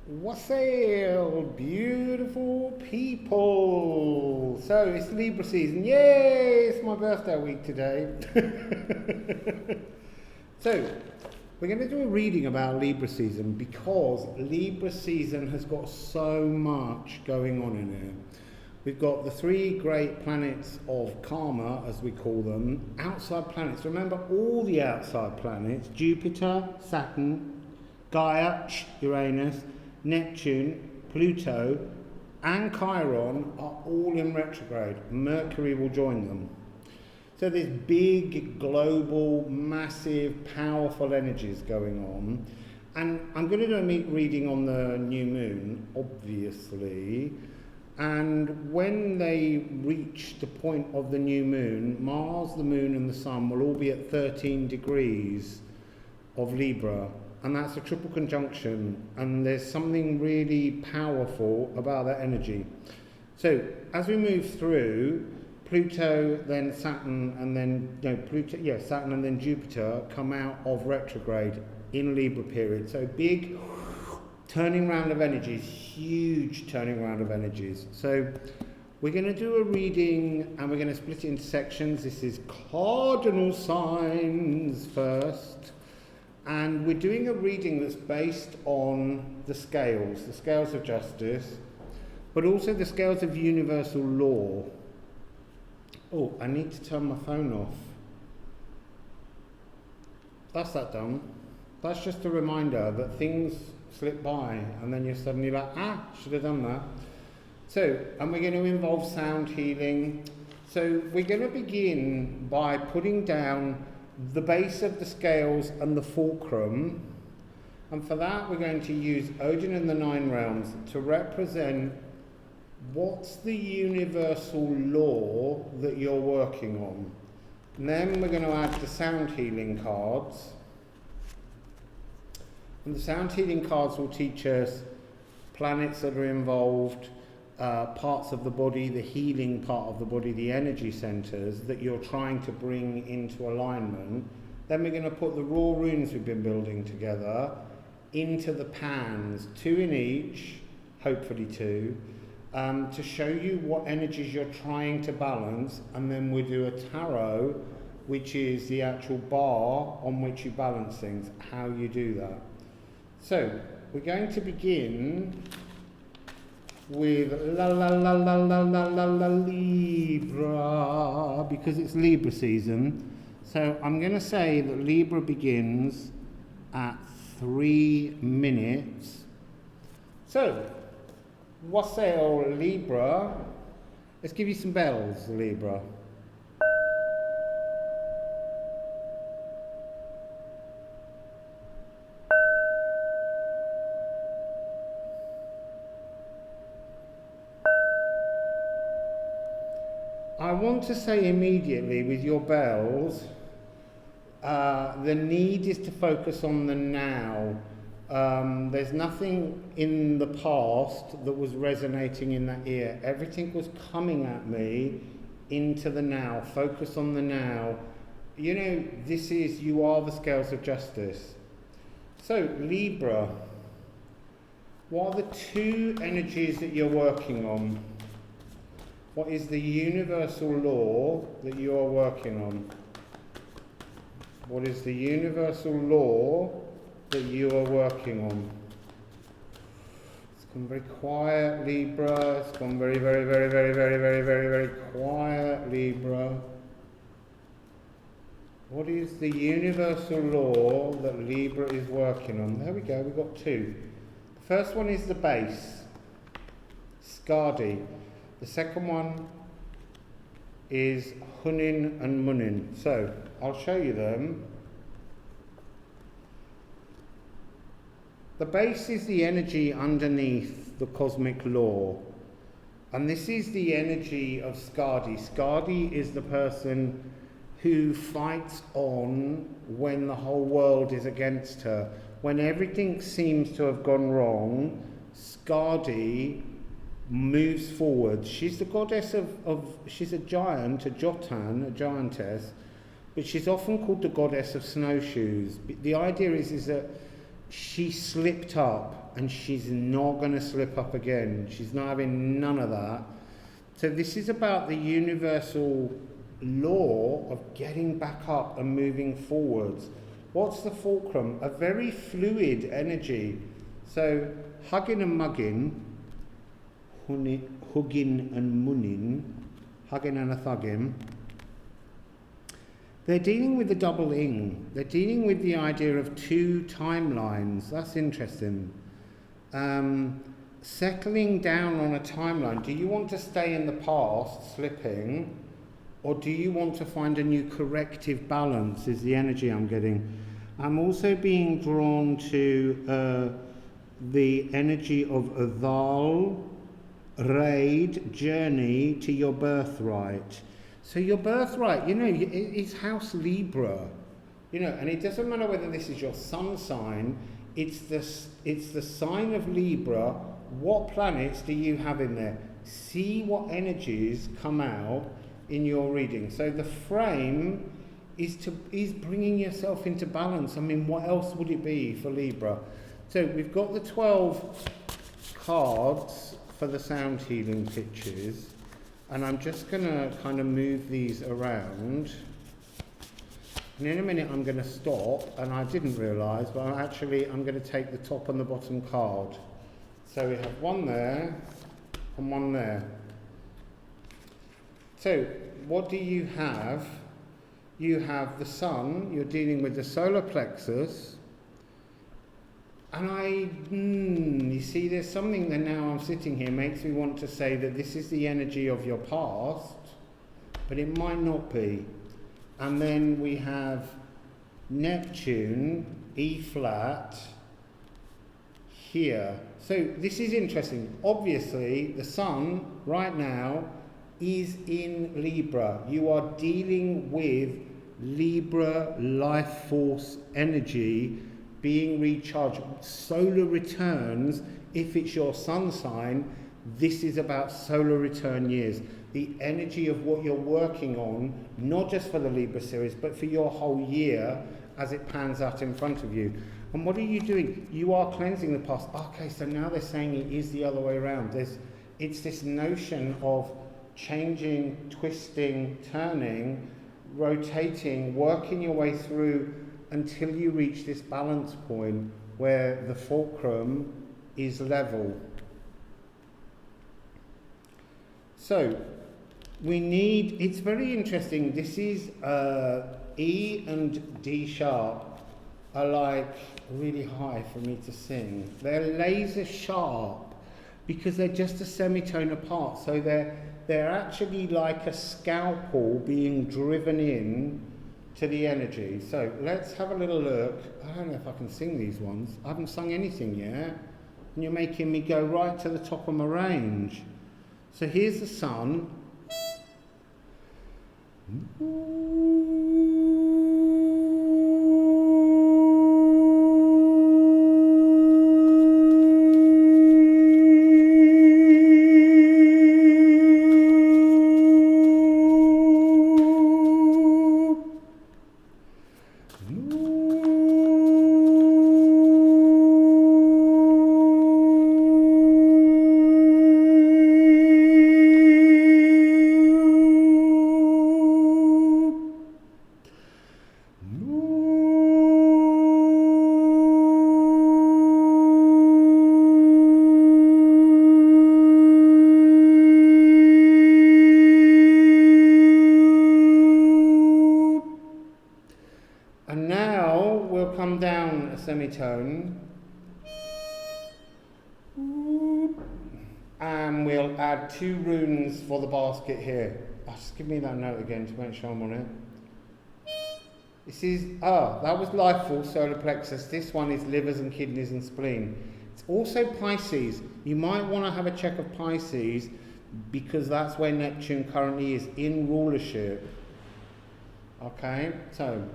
Wassail Beautiful People. So it's Libra season. Yay! It's my birthday week today. So we're going to do a reading about Libra season because Libra season has got so much going on in it. We've got the three great planets of karma, as we call them, outside planets. Remember all the outside planets: Jupiter, Saturn, Gaia, Uranus, Neptune, Pluto, and Chiron are all in retrograde. Mercury will join them. So there's big, global, massive, powerful energies going on. And I'm going to do a reading on the new moon, obviously. And when they reach the point of the new moon, Mars, the moon, and the sun will all be at 13 degrees of Libra. And that's a triple conjunction, and there's something really powerful about that energy. So as we move through, Pluto, then Saturn, and then Saturn and then Jupiter come out of retrograde in Libra period. So big turning round of energies, huge turning round of energies. So we're going to do a reading, and we're going to split it into sections. This is Cardinal Signs first. And we're doing a reading that's based on the scales of justice, but also the scales of universal law. Oh, I need to turn my phone off. That's that done. That's just a reminder that things slip by and then you're suddenly like, should have done that. So, and we're going to involve sound healing. So we're going to begin by putting down the base of the scales and the fulcrum, and for that we're going to use Odin and the Nine Realms to represent what's the universal law that you're working on. And then we're going to add the sound healing cards, and the sound healing cards will teach us planets that are involved, parts of the body, the healing part of the body, the energy centers that you're trying to bring into alignment. Then we're going to put the raw runes we've been building together into the pans, 2 in each, hopefully 2, to show you what energies you're trying to balance. And then we do a tarot, which is the actual bar on which you balance things, how you do that. So we're going to begin with Libra, because it's Libra season. So I'm going to say that Libra begins at 3 minutes. So, Wassail Libra. Let's give you some bells, Libra. I want to say immediately with your bells, the need is to focus on the now. There's nothing in the past that was resonating in that ear. Everything was coming at me into the now. Focus on the now. You know, you are the scales of justice. So, Libra, what are the 2 energies that you're working on? What is the universal law that you are working on? What is the universal law that you are working on? It's gone very quiet, Libra. It's gone very, very, very, very, very, very, very, very quiet, Libra. What is the universal law that Libra is working on? There we go, we've got 2. The first one is the base, Skadi. The second one is Hunin and Munin. So, I'll show you them. The base is the energy underneath the cosmic law. And this is the energy of Skadi. Skadi is the person who fights on when the whole world is against her. When everything seems to have gone wrong, Skadi moves forward. She's the goddess she's a giant, a Jotan, a giantess, but she's often called the goddess of snowshoes. The idea is that she slipped up and she's not going to slip up again. She's not having none of that. So this is about the universal law of getting back up and moving forwards. What's the fulcrum? A very fluid energy. So hugging and mugging, hugging and munning, hugging and a thugging, they're dealing with the double ing. They're dealing with the idea of two timelines. That's interesting. Settling down on a timeline. Do you want to stay in the past, slipping, or do you want to find a new corrective balance, is the energy I'm getting. I'm also being drawn to the energy of Aval, raid, journey to your birthright. So your birthright, you know, it's house Libra, you know, and it doesn't matter whether this is your sun sign, it's the sign of Libra. What planets do you have in there? See what energies come out in your reading. So the frame is bringing yourself into balance. I mean, what else would it be for Libra? So we've got the 12 cards for the sound healing pitches. And I'm just going to kind of move these around. And in a minute I'm going to stop, and I didn't realise, but I'm going to take the top and the bottom card. So we have one there and one there. So what do you have? You have the sun, you're dealing with the solar plexus. And you see, there's something that now I'm sitting here makes me want to say that this is the energy of your past, but it might not be. And then we have Neptune, E flat, here. So this is interesting. Obviously, the sun right now is in Libra. You are dealing with Libra life force energy being recharged. Solar returns, if it's your sun sign, this is about solar return years. The energy of what you're working on, not just for the Libra series, but for your whole year as it pans out in front of you. And what are you doing? You are cleansing the past. Okay, so now they're saying it is the other way around. It's this notion of changing, twisting, turning, rotating, working your way through until you reach this balance point where the fulcrum is level. So it's very interesting. This is E and D sharp are like really high for me to sing. They're laser sharp because they're just a semitone apart. So they're actually like a scalpel being driven in to the energy. So let's have a little look. I don't know if I can sing these ones. I haven't sung anything yet. And you're making me go right to the top of my range. So here's the sun. Semitone, and we'll add 2 runes for the basket here. Just give me that note again to make sure I'm on it. This is, that was life force, solar plexus. This one is livers and kidneys and spleen. It's also Pisces. You might want to have a check of Pisces because that's where Neptune currently is, in rulership. Okay, so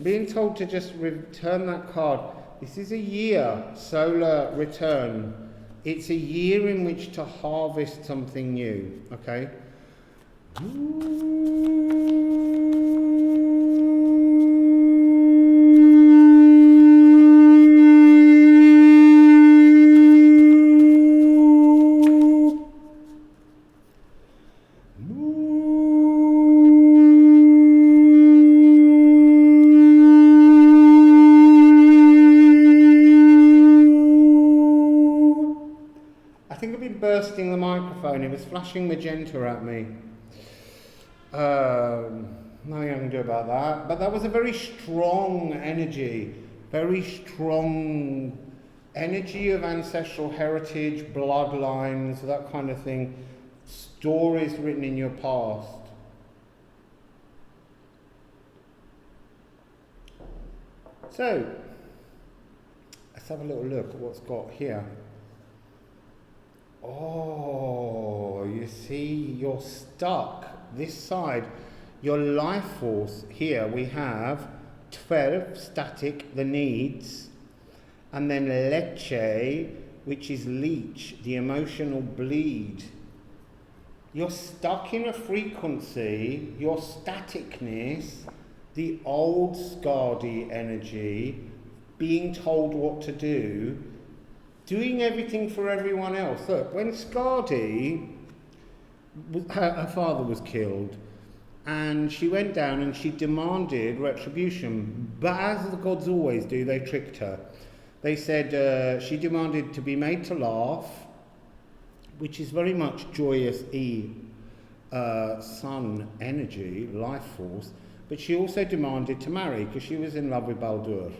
being told to just return that card. This is a year, solar return. It's a year in which to harvest something new, okay? Bursting the microphone, it was flashing magenta at me. Nothing I can do about that, but that was a very strong energy of ancestral heritage, bloodlines, that kind of thing, stories written in your past. So, let's have a little look at what's got here. Oh, you see, you're stuck this side. Your life force here, we have 12, static, the needs, and then leche, which is leech, the emotional bleed. You're stuck in a frequency, your staticness, the old Skadi energy, being told what to do, doing everything for everyone else. Look, when Skadi, her father was killed, and she went down and she demanded retribution. But as the gods always do, they tricked her. They said she demanded to be made to laugh, which is very much joyous sun energy, life force. But she also demanded to marry because she was in love with Baldur.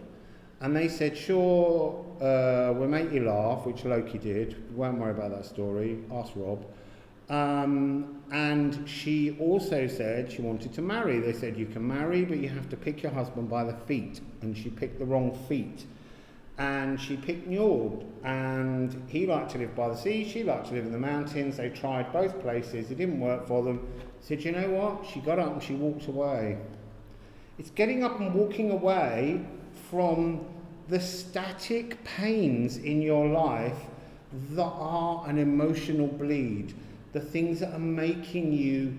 And they said, sure, we'll make you laugh, which Loki did. Won't worry about that story. Ask Rob. And she also said she wanted to marry. They said, you can marry, but you have to pick your husband by the feet. And she picked the wrong feet. And she picked Njord. And he liked to live by the sea. She liked to live in the mountains. They tried both places. It didn't work for them. Said, you know what? She got up and she walked away. It's getting up and walking away from the static pains in your life that are an emotional bleed, the things that are making you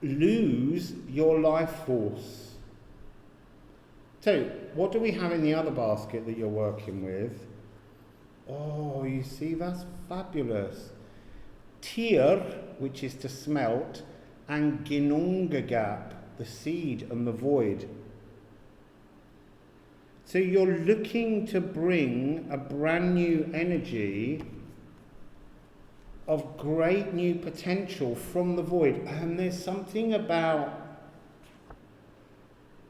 lose your life force. So, what do we have in the other basket that you're working with? Oh, you see, that's fabulous. Tyr, which is to smelt, and Ginnungagap, the seed and the void. So you're looking to bring a brand new energy of great new potential from the void. And there's something about,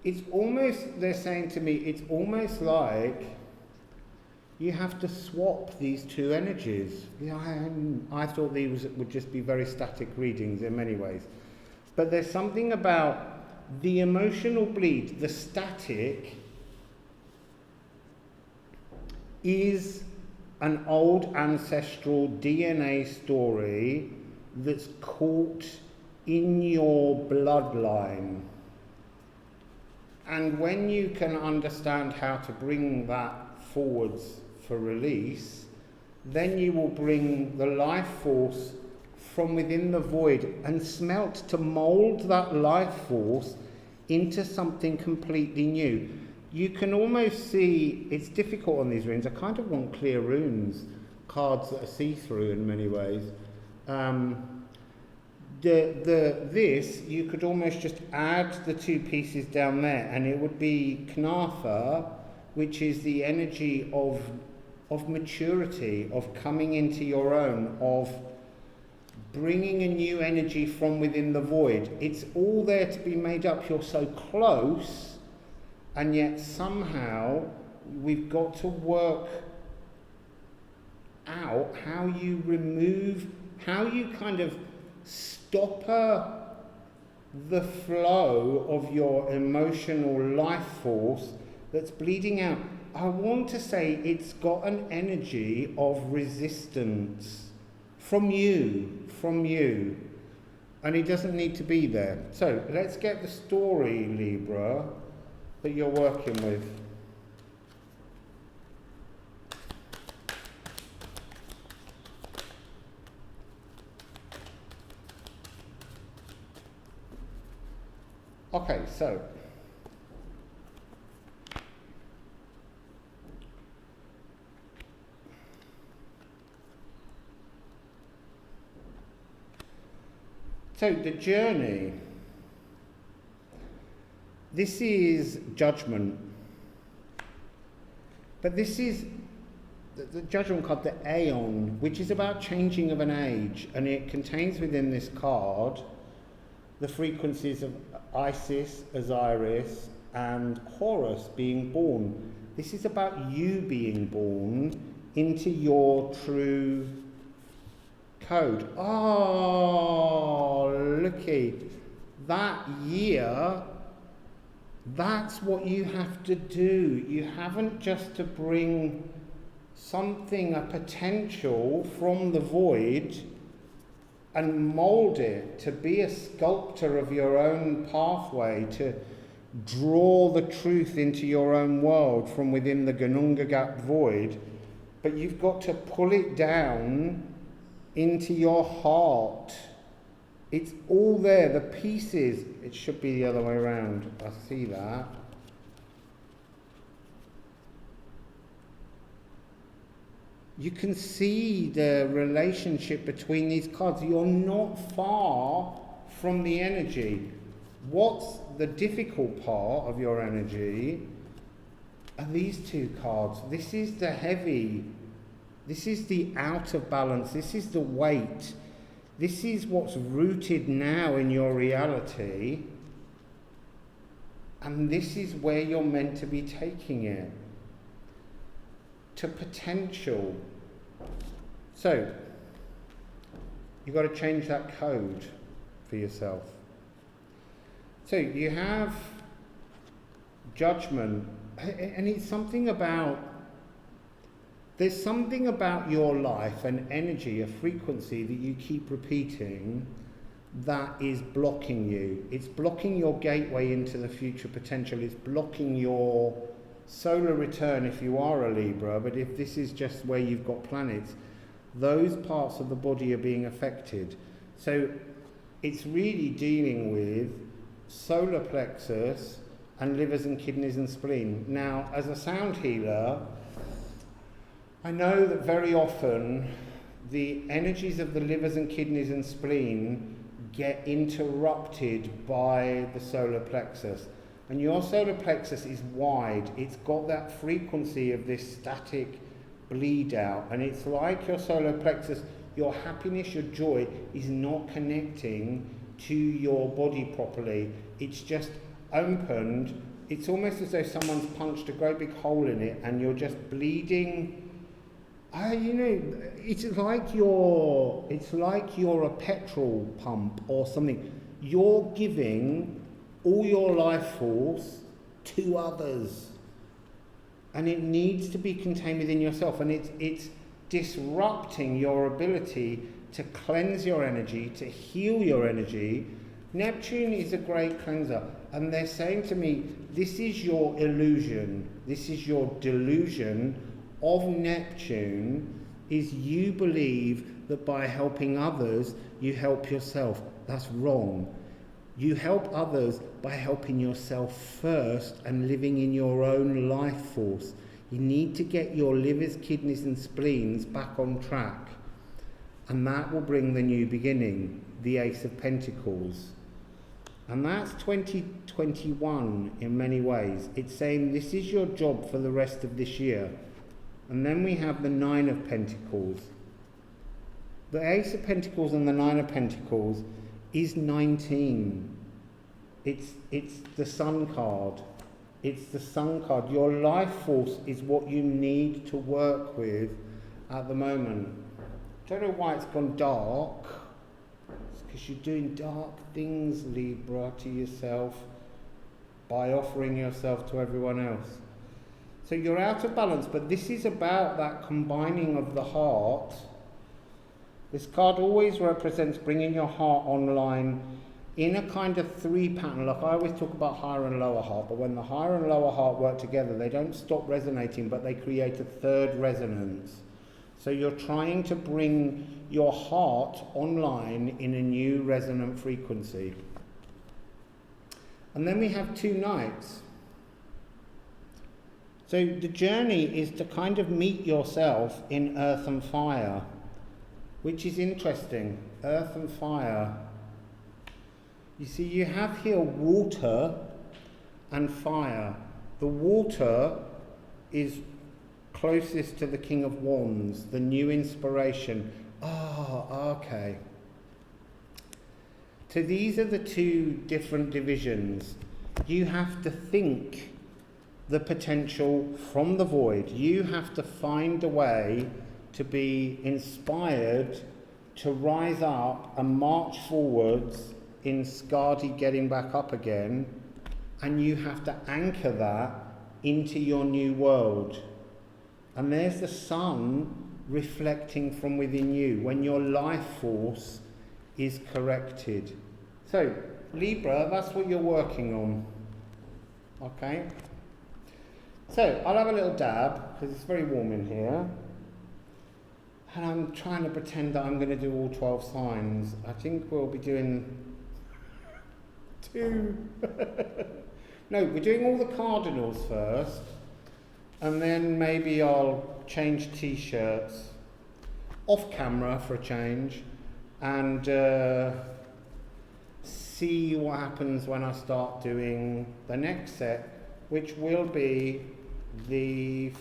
it's almost, they're saying to me, it's almost like you have to swap these two energies. I thought these would just be very static readings in many ways. But there's something about the emotional bleed, the static, is an old ancestral DNA story that's caught in your bloodline. And when you can understand how to bring that forwards for release, then you will bring the life force from within the void and smelt to mould that life force into something completely new. You can almost see, it's difficult on these runes. I kind of want clear runes, cards that are see-through in many ways. This, you could almost just add the two pieces down there, and it would be Knafa, which is the energy of maturity, of coming into your own, of bringing a new energy from within the void. It's all there to be made up. You're so close. And yet somehow we've got to work out how you remove, how you kind of stopper the flow of your emotional life force that's bleeding out. I want to say it's got an energy of resistance from you. And it doesn't need to be there. So let's get the story, Libra, that you're working with. Okay, so the journey, this is judgment, but this is the judgment card, the Aeon, which is about changing of an age, and it contains within this card the frequencies of Isis, Osiris, and Horus being born. This is about you being born into your true code. Oh, looky, that year, that's what you have to do. You haven't just to bring something, a potential from the void, and mould it to be a sculptor of your own pathway, to draw the truth into your own world from within the Gununga Gap void, but you've got to pull it down into your heart. It's all there, the pieces. It should be the other way around. I see that. You can see the relationship between these cards. You're not far from the energy. What's the difficult part of your energy are these two cards. This is the heavy. This is the out of balance. This is the weight. This is what's rooted now in your reality. And this is where you're meant to be taking it. To potential. So, you've got to change that code for yourself. So, you have judgment, and it's something about, there's something about your life, an energy, a frequency that you keep repeating that is blocking you. It's blocking your gateway into the future potential. It's blocking your solar return if you are a Libra, but if this is just where you've got planets, those parts of the body are being affected. So it's really dealing with solar plexus and livers and kidneys and spleen. Now, as a sound healer, I know that very often the energies of the livers and kidneys and spleen get interrupted by the solar plexus. And your solar plexus is wide. It's got that frequency of this static bleed out. And it's like your solar plexus, your happiness, your joy is not connecting to your body properly. It's just opened. It's almost as though someone's punched a great big hole in it and you're just bleeding. It's like you're a petrol pump or something. You're giving all your life force to others, and it needs to be contained within yourself, and it's disrupting your ability to cleanse your energy, to heal your energy. Neptune is a great cleanser, and they're saying to me, this is your illusion, this is your delusion of Neptune, is you believe that by helping others you help yourself. That's wrong. You help others by helping yourself first and living in your own life force. You need to get your livers, kidneys and spleens back on track. And that will bring the new beginning, the Ace of Pentacles. And that's 2021 in many ways. It's saying this is your job for the rest of this year. And then we have the Nine of Pentacles. The Ace of Pentacles and the Nine of Pentacles is 19. It's the Sun card. It's the Sun card. Your life force is what you need to work with at the moment. Don't know why it's gone dark. It's because you're doing dark things, Libra, to yourself by offering yourself to everyone else. So you're out of balance, but this is about that combining of the heart. This card always represents bringing your heart online in a kind of three pattern. Like I always talk about higher and lower heart, but when the higher and lower heart work together, they don't stop resonating, but they create a third resonance. So you're trying to bring your heart online in a new resonant frequency. And then we have 2 Knights. So the journey is to kind of meet yourself in earth and fire, which is interesting. Earth and fire. You see, you have here water and fire. The water is closest to the King of Wands, the new inspiration. Okay. So these are the 2 different divisions. You have to think the potential from the void. You have to find a way to be inspired to rise up and march forwards in Skadi getting back up again, and you have to anchor that into your new world. And there's the sun reflecting from within you when your life force is corrected. So, Libra, that's what you're working on. Okay? So, I'll have a little dab, because it's very warm in here. And I'm trying to pretend that I'm going to do all 12 signs. I think we'll be doing 2. No, we're doing all the cardinals first. And then maybe I'll change t-shirts off camera for a change. And see what happens when I start doing the next set, which will be the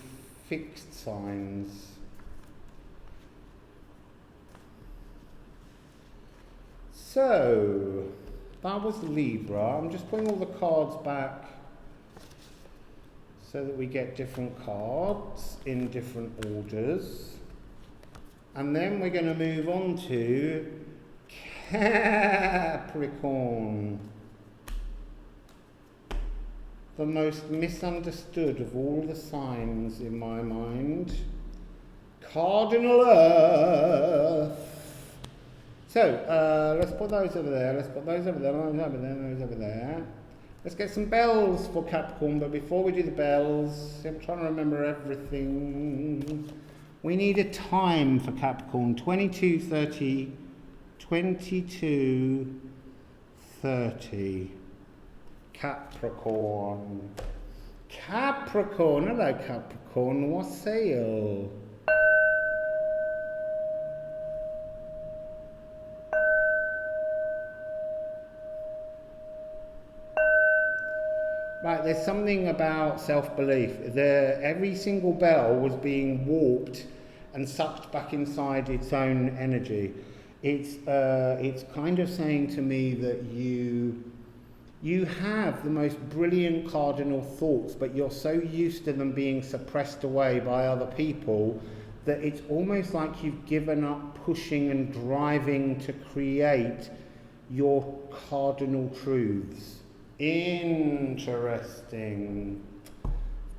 fixed signs. So, that was Libra. I'm just putting all the cards back so that we get different cards in different orders. And then we're going to move on to Capricorn. The most misunderstood of all the signs in my mind. Cardinal Earth. So, let's put those over there, let's put those over there, those over there, those over there. Let's get some bells for Capricorn, but before we do the bells, I'm trying to remember everything. We need a time for Capricorn, 22:30, 22:30. Capricorn. Capricorn, hello Capricorn, Wassail. Right, there's something about self-belief. Every single bell was being warped and sucked back inside its own energy. It's kind of saying to me that you have the most brilliant cardinal thoughts, but you're so used to them being suppressed away by other people that it's almost like you've given up pushing and driving to create your cardinal truths. Interesting.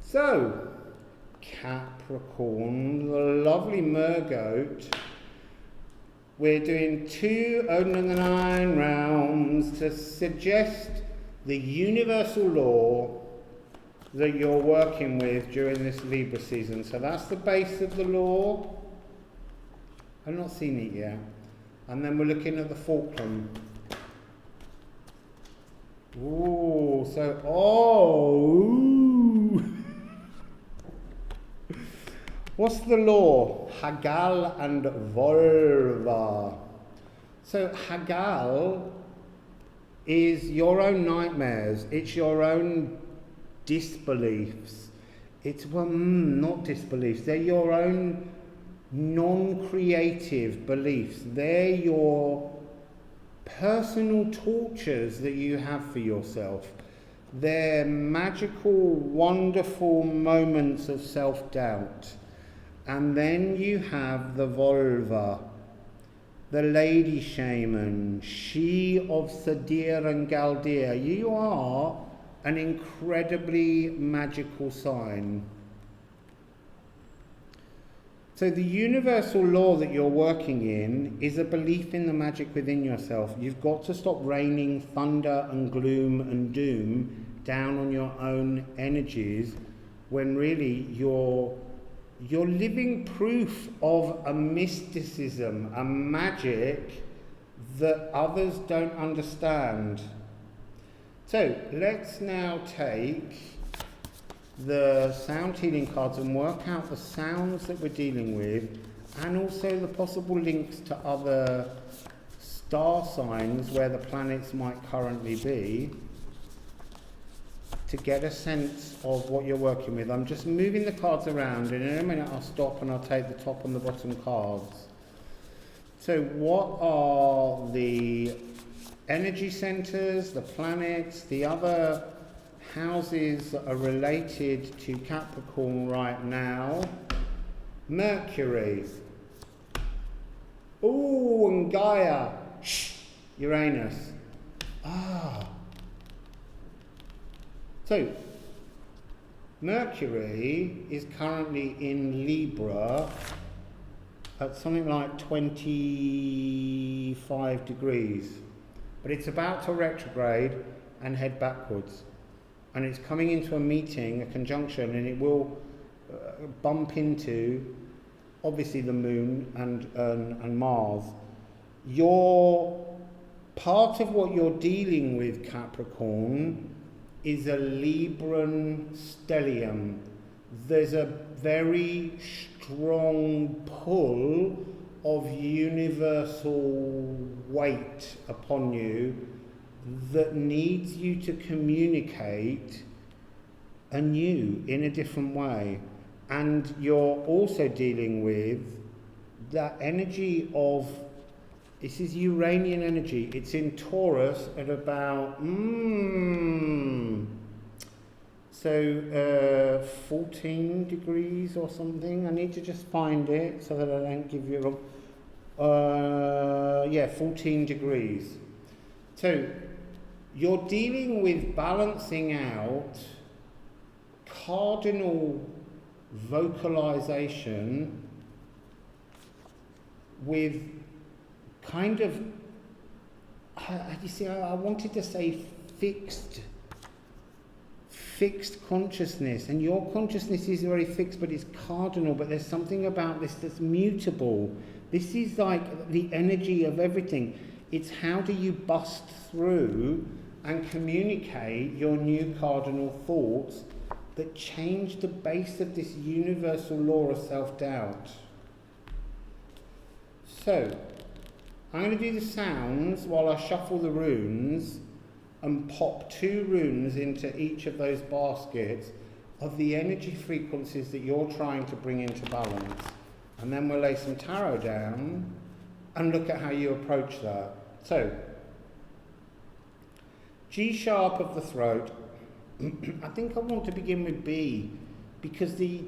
So, Capricorn, the lovely mergoat. We're doing 2 only in the 9 rounds to suggest the universal law that you're working with during this Libra season. So that's the base of the law. I've not seen it yet. And then we're looking at the fulcrum. Ooh, so, what's the law? Hagal and Volva. So Hagal is your own nightmares. It's your own disbeliefs. It's, not disbeliefs. They're your own non-creative beliefs. They're your personal tortures that you have for yourself. They're magical, wonderful moments of self-doubt. And then you have the Volva, the lady shaman, she of Sadir and Galdir. You are an incredibly magical sign. So the universal law that you're working in is a belief in the magic within yourself. You've got to stop raining thunder and gloom and doom down on your own energies when really you're living proof of a mysticism, a magic that others don't understand. So let's now take the sound healing cards and work out the sounds that we're dealing with, and also the possible links to other star signs where the planets might currently be, to get a sense of what you're working with. I'm just moving the cards around, and in a minute I'll stop and I'll take the top and the bottom cards. So what are the energy centers, the planets, the other houses that are related to Capricorn right now? Mercury. Ooh, and Gaia. Shh, Uranus. So, Mercury is currently in Libra at something like 25 degrees. But it's about to retrograde and head backwards. And it's coming into a meeting, a conjunction, and it will bump into, obviously, the Moon and Mars. Part of what you're dealing with, Capricorn, is a Libran stellium. There's a very strong pull of universal weight upon you that needs you to communicate anew in a different way. And you're also dealing with that energy of, this is Uranian energy. It's in Taurus at about 14 degrees or something. I need to just find it so that I don't give you wrong. 14 degrees. So you're dealing with balancing out cardinal vocalization with kind of, you see, I wanted to say fixed consciousness, and your consciousness is very fixed, but it's cardinal, but there's something about this that's mutable. This is like the energy of everything. It's how do you bust through and communicate your new cardinal thoughts that change the base of this universal law of self-doubt. So, I'm going to do the sounds while I shuffle the runes and pop 2 runes into each of those baskets of the energy frequencies that you're trying to bring into balance. And then we'll lay some tarot down and look at how you approach that. So, G sharp of the throat. I think I want to begin with B, because the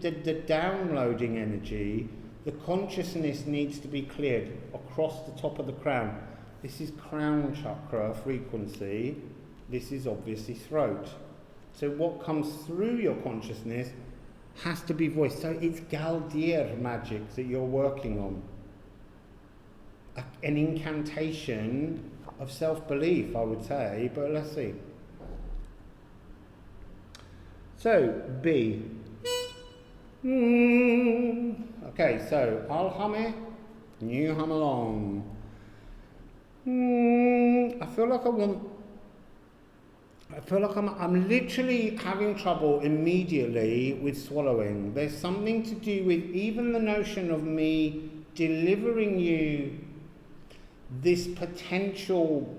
downloading energy, the consciousness needs to be cleared across the top of the crown. This is crown chakra frequency. This is obviously throat. So what comes through your consciousness has to be voiced. So it's Galdier magic that you're working on. An incantation of self-belief, I would say, but let's see. So, B. Okay, so I'll hum it, and you hum along. I feel like I'm literally having trouble immediately with swallowing. There's something to do with even the notion of me delivering you this potential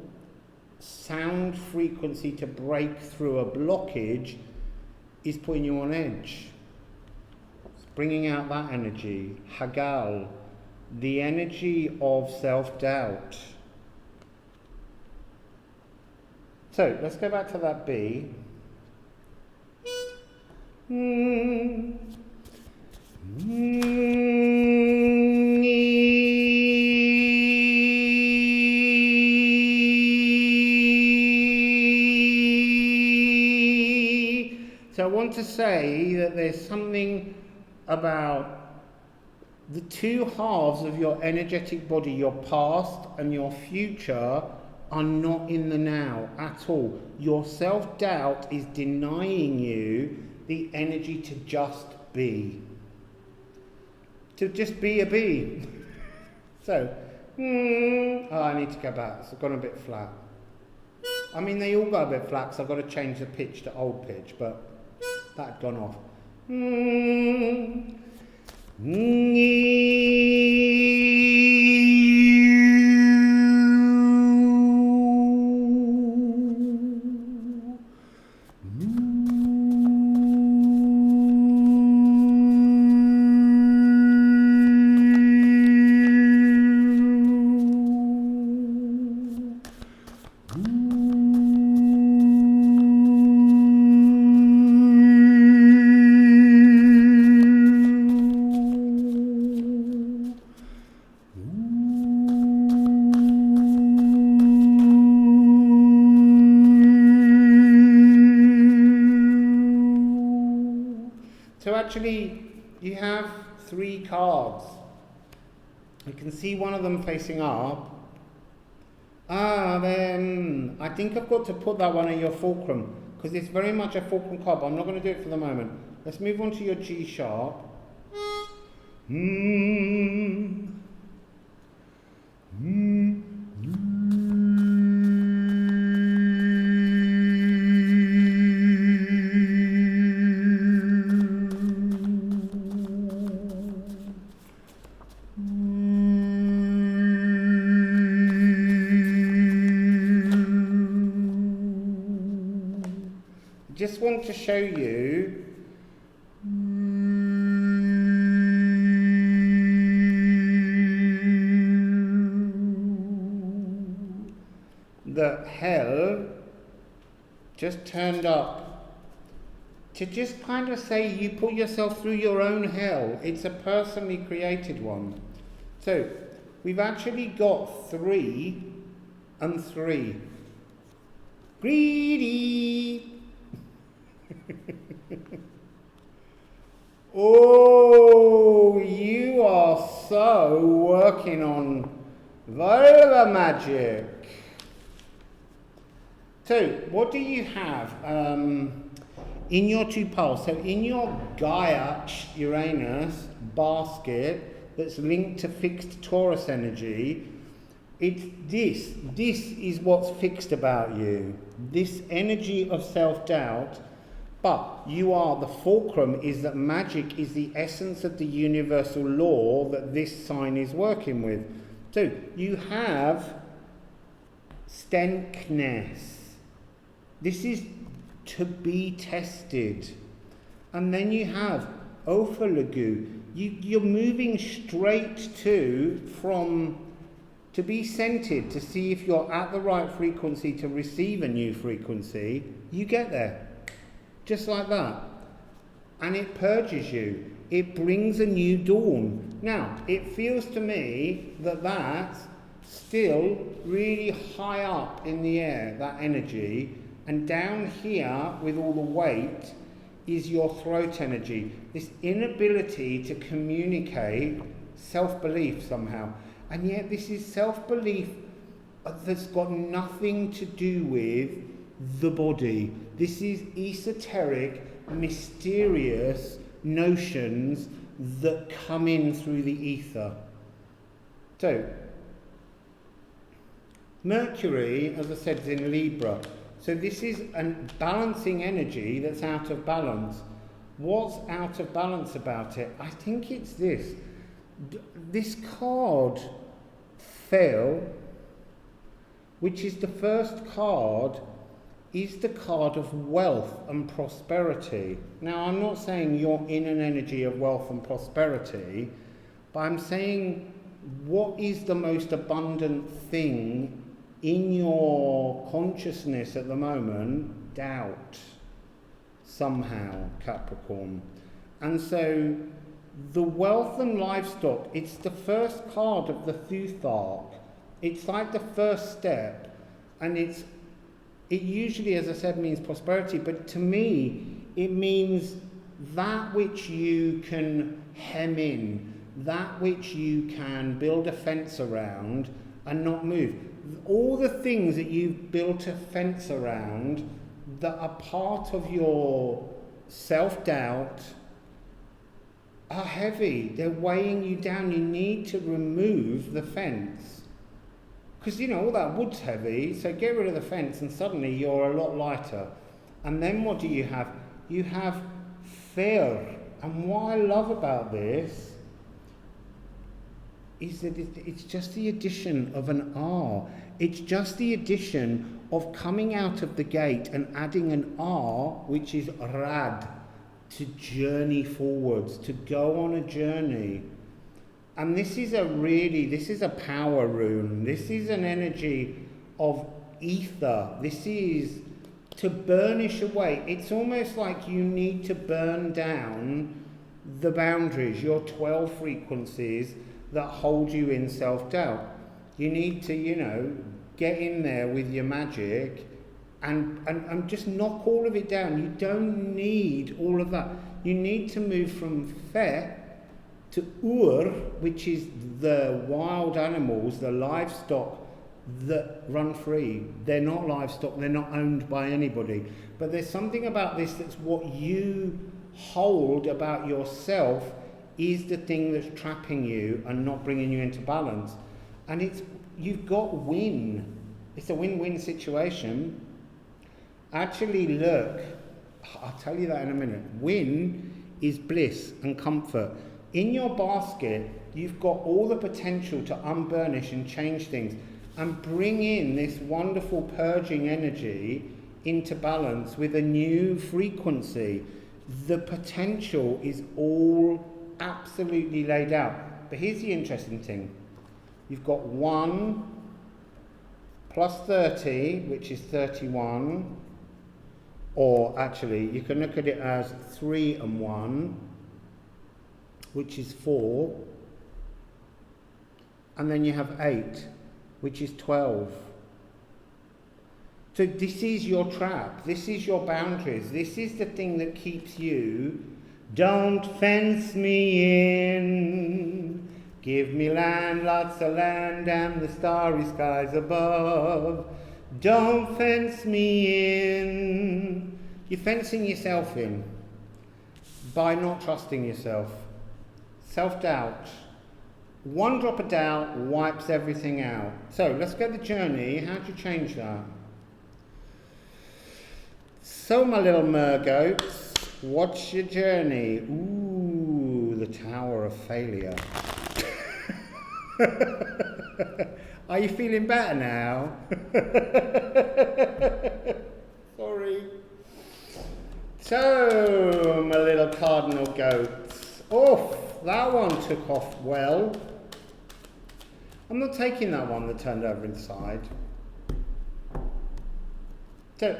sound frequency to break through a blockage is putting you on edge. It's bringing out that energy, Hagal, the energy of self-doubt. So let's go back to that B. So I want to say that there's something about the 2 halves of your energetic body, your past and your future, are not in the now at all. Your self-doubt is denying you the energy to just be. To just be a bee. So, I need to go back. It's gone a bit flat. I mean, they all go a bit flat, so I've got to change the pitch to old pitch, but that had gone off. So actually, you have 3 cards. You can see one of them facing up. Then I think I've got to put that one in your fulcrum, because it's very much a fulcrum card, but I'm not going to do it for the moment. Let's move on to your G sharp. Just want to show you that hell just turned up to just kind of say you put yourself through your own hell. It's a personally created one. So we've actually got 3 and 3. Greedy. Oh, you are so working on vulva magic. So, what do you have in your 2 piles? So, in your Gaia Uranus basket that's linked to fixed Taurus energy, it's this. This is what's fixed about you. This energy of self-doubt. But you are, the fulcrum is that magic is the essence of the universal law that this sign is working with. So you have Stenkness. This is to be tested. And then you have Ophalagu. You're moving straight to be scented, to see if you're at the right frequency to receive a new frequency. You get there. Just like that. And it purges you. It brings a new dawn. Now, it feels to me that that's still really high up in the air, that energy. And down here, with all the weight, is your throat energy. This inability to communicate self-belief somehow. And yet this is self-belief that's got nothing to do with the body. This is esoteric, mysterious notions that come in through the ether. So, Mercury, as I said, is in Libra. So this is a balancing energy that's out of balance. What's out of balance about it? I think it's this. This card fell, which is the first card, is the card of wealth and prosperity. Now, I'm not saying you're in an energy of wealth and prosperity, but I'm saying what is the most abundant thing in your consciousness at the moment? Doubt, somehow, Capricorn. And so the wealth and livestock, it's the first card of the Thoth arc. It's like the first step, and it usually, as I said, means prosperity, but to me, it means that which you can hem in, that which you can build a fence around and not move. All the things that you've built a fence around that are part of your self-doubt are heavy. They're weighing you down. You need to remove the fence. because all that wood's heavy, so get rid of the fence and suddenly you're a lot lighter. And then what do you have? You have fear. And what I love about this is that it's just the addition of an R. It's just the addition of coming out of the gate and adding an R, which is rad, to journey forwards, to go on a journey. And this is a power rune. This is an energy of ether. This is to burnish away. It's almost like you need to burn down the boundaries, your 12 frequencies that hold you in self-doubt. You need to, get in there with your magic and just knock all of it down. You don't need all of that. You need to move from fe to ur, which is the wild animals, the livestock that run free. They're not livestock, they're not owned by anybody. But there's something about this that's what you hold about yourself is the thing that's trapping you and not bringing you into balance. And you've got win. It's a win-win situation. Actually, look, I'll tell you that in a minute. Win is bliss and comfort. In your basket, you've got all the potential to unburnish and change things and bring in this wonderful purging energy into balance with a new frequency. The potential is all absolutely laid out. But here's the interesting thing. You've got 1 plus 30, which is 31. Or actually, you can look at it as 3 and 1, which is 4. And then you have 8, which is 12. So this is your trap. This is your boundaries. This is the thing that keeps you. Don't fence me in. Give me land, lots of land, and the starry skies above. Don't fence me in. You're fencing yourself in by not trusting yourself. Self-doubt. One drop of doubt wipes everything out. So let's go to the journey. How do you change that? So my little mergoats, what's your journey? Ooh, the Tower of Failure. Are you feeling better now? Sorry. So, my little cardinal goats. Oh, that one took off well. I'm not taking that one that turned over inside. So,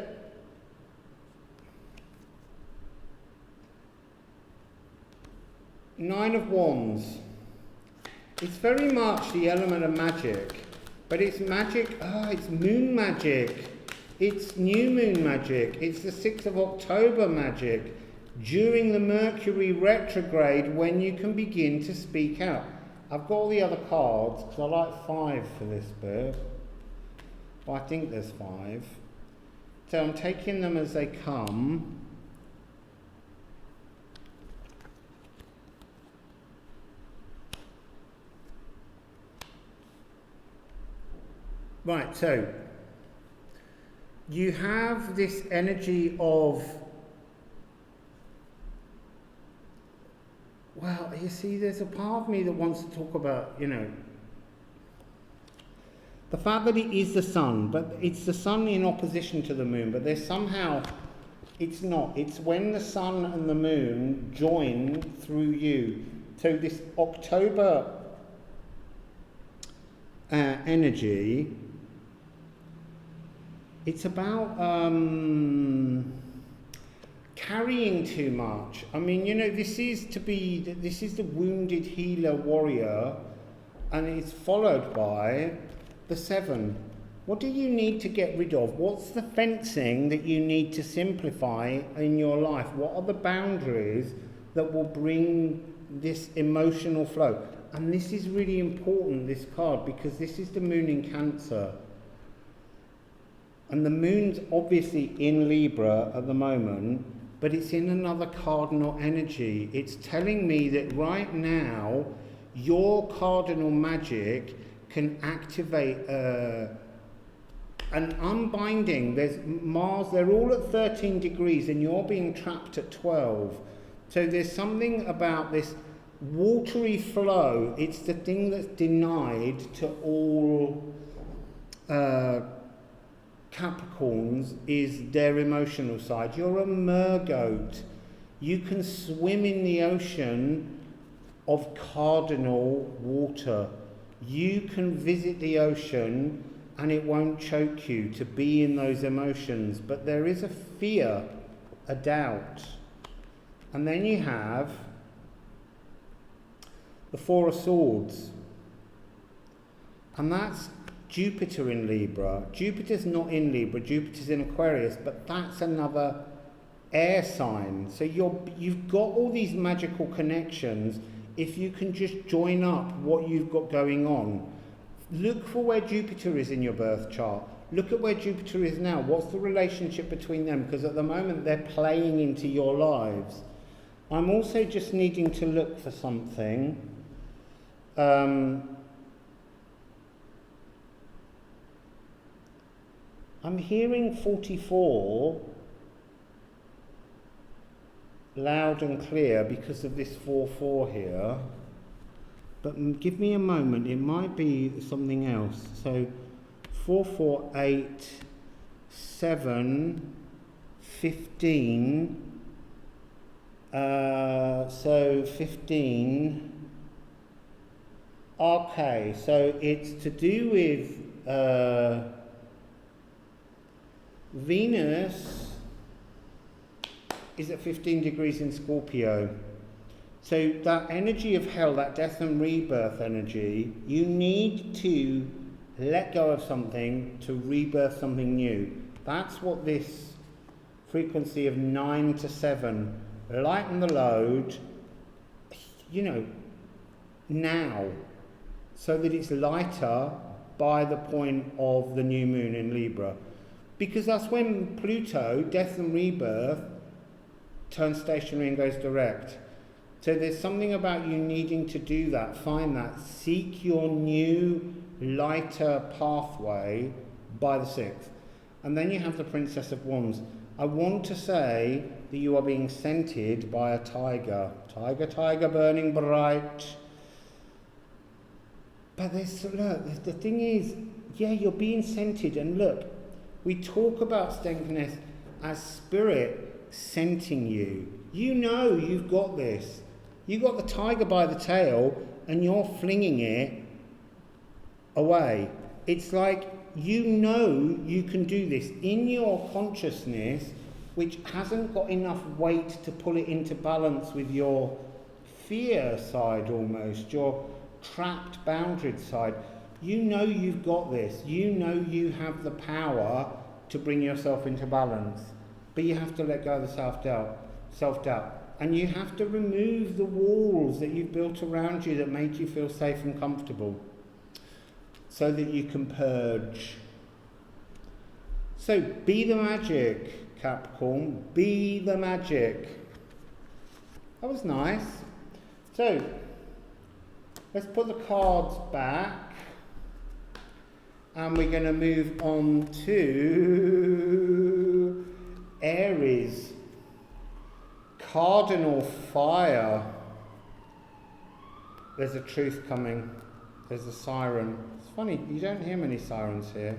Nine of Wands. It's very much the element of magic, but it's magic, it's moon magic. It's new moon magic. It's the 6th of October magic during the Mercury retrograde when you can begin to speak out. I've got all the other cards because I like 5 for this bit. Well, I think there's 5. So I'm taking them as they come. Right, so you have this energy of, well, you see, there's a part of me that wants to talk about, the fact that it is the sun, but it's the sun in opposition to the moon, but there's somehow, it's not. It's when the sun and the moon join through you. So this October energy, it's about carrying too much. I mean, this is the wounded healer warrior, and it's followed by the 7. What do you need to get rid of? What's the fencing that you need to simplify in your life? What are the boundaries that will bring this emotional flow? And this is really important, this card, because this is the moon in Cancer. And the moon's obviously in Libra at the moment, but it's in another cardinal energy. It's telling me that right now, your cardinal magic can activate an unbinding. There's Mars, they're all at 13 degrees and you're being trapped at 12. So there's something about this watery flow. It's the thing that's denied to all Capricorns, is their emotional side. You're a mergoat. You can swim in the ocean of cardinal water. You can visit the ocean and it won't choke you to be in those emotions. But there is a fear, a doubt. And then you have the Four of Swords. And that's Jupiter in Libra. Jupiter's not in Libra, Jupiter's in Aquarius, but that's another air sign. So you've got all these magical connections if you can just join up what you've got going on. Look for where Jupiter is in your birth chart. Look at where Jupiter is now. What's the relationship between them? Because at the moment they're playing into your lives. I'm also just needing to look for something. I'm hearing 44 loud and clear because of this 4-4 here. But give me a moment, it might be something else. So 4, 4, 8, 7, 15. So 15. Okay, so it's to do with Venus is at 15 degrees in Scorpio. So that energy of hell, that death and rebirth energy, you need to let go of something to rebirth something new. That's what this frequency of 9 to 7, lighten the load, now, so that it's lighter by the point of the new moon in Libra. Because that's when Pluto, death and rebirth, turns stationary and goes direct. So there's something about you needing to do that, find that, seek your new, lighter pathway by the 6th. And then you have the Princess of Wands. I want to say that you are being scented by a tiger. Tiger, tiger, burning bright. But look, the thing is, yeah, you're being scented, and look, we talk about Stenkness as spirit scenting you. You know you've got this. You've got the tiger by the tail and you're flinging it away. It's like you know you can do this in your consciousness, which hasn't got enough weight to pull it into balance with your fear side almost, your trapped boundary side. You know you've got this. You know you have the power to bring yourself into balance. But you have to let go of the self-doubt. And you have to remove the walls that you've built around you that make you feel safe and comfortable, so that you can purge. So be the magic, Capricorn. Be the magic. That was nice. So let's put the cards back. And we're going to move on to Aries. Cardinal fire. There's a truth coming. There's a siren. It's funny, you don't hear many sirens here.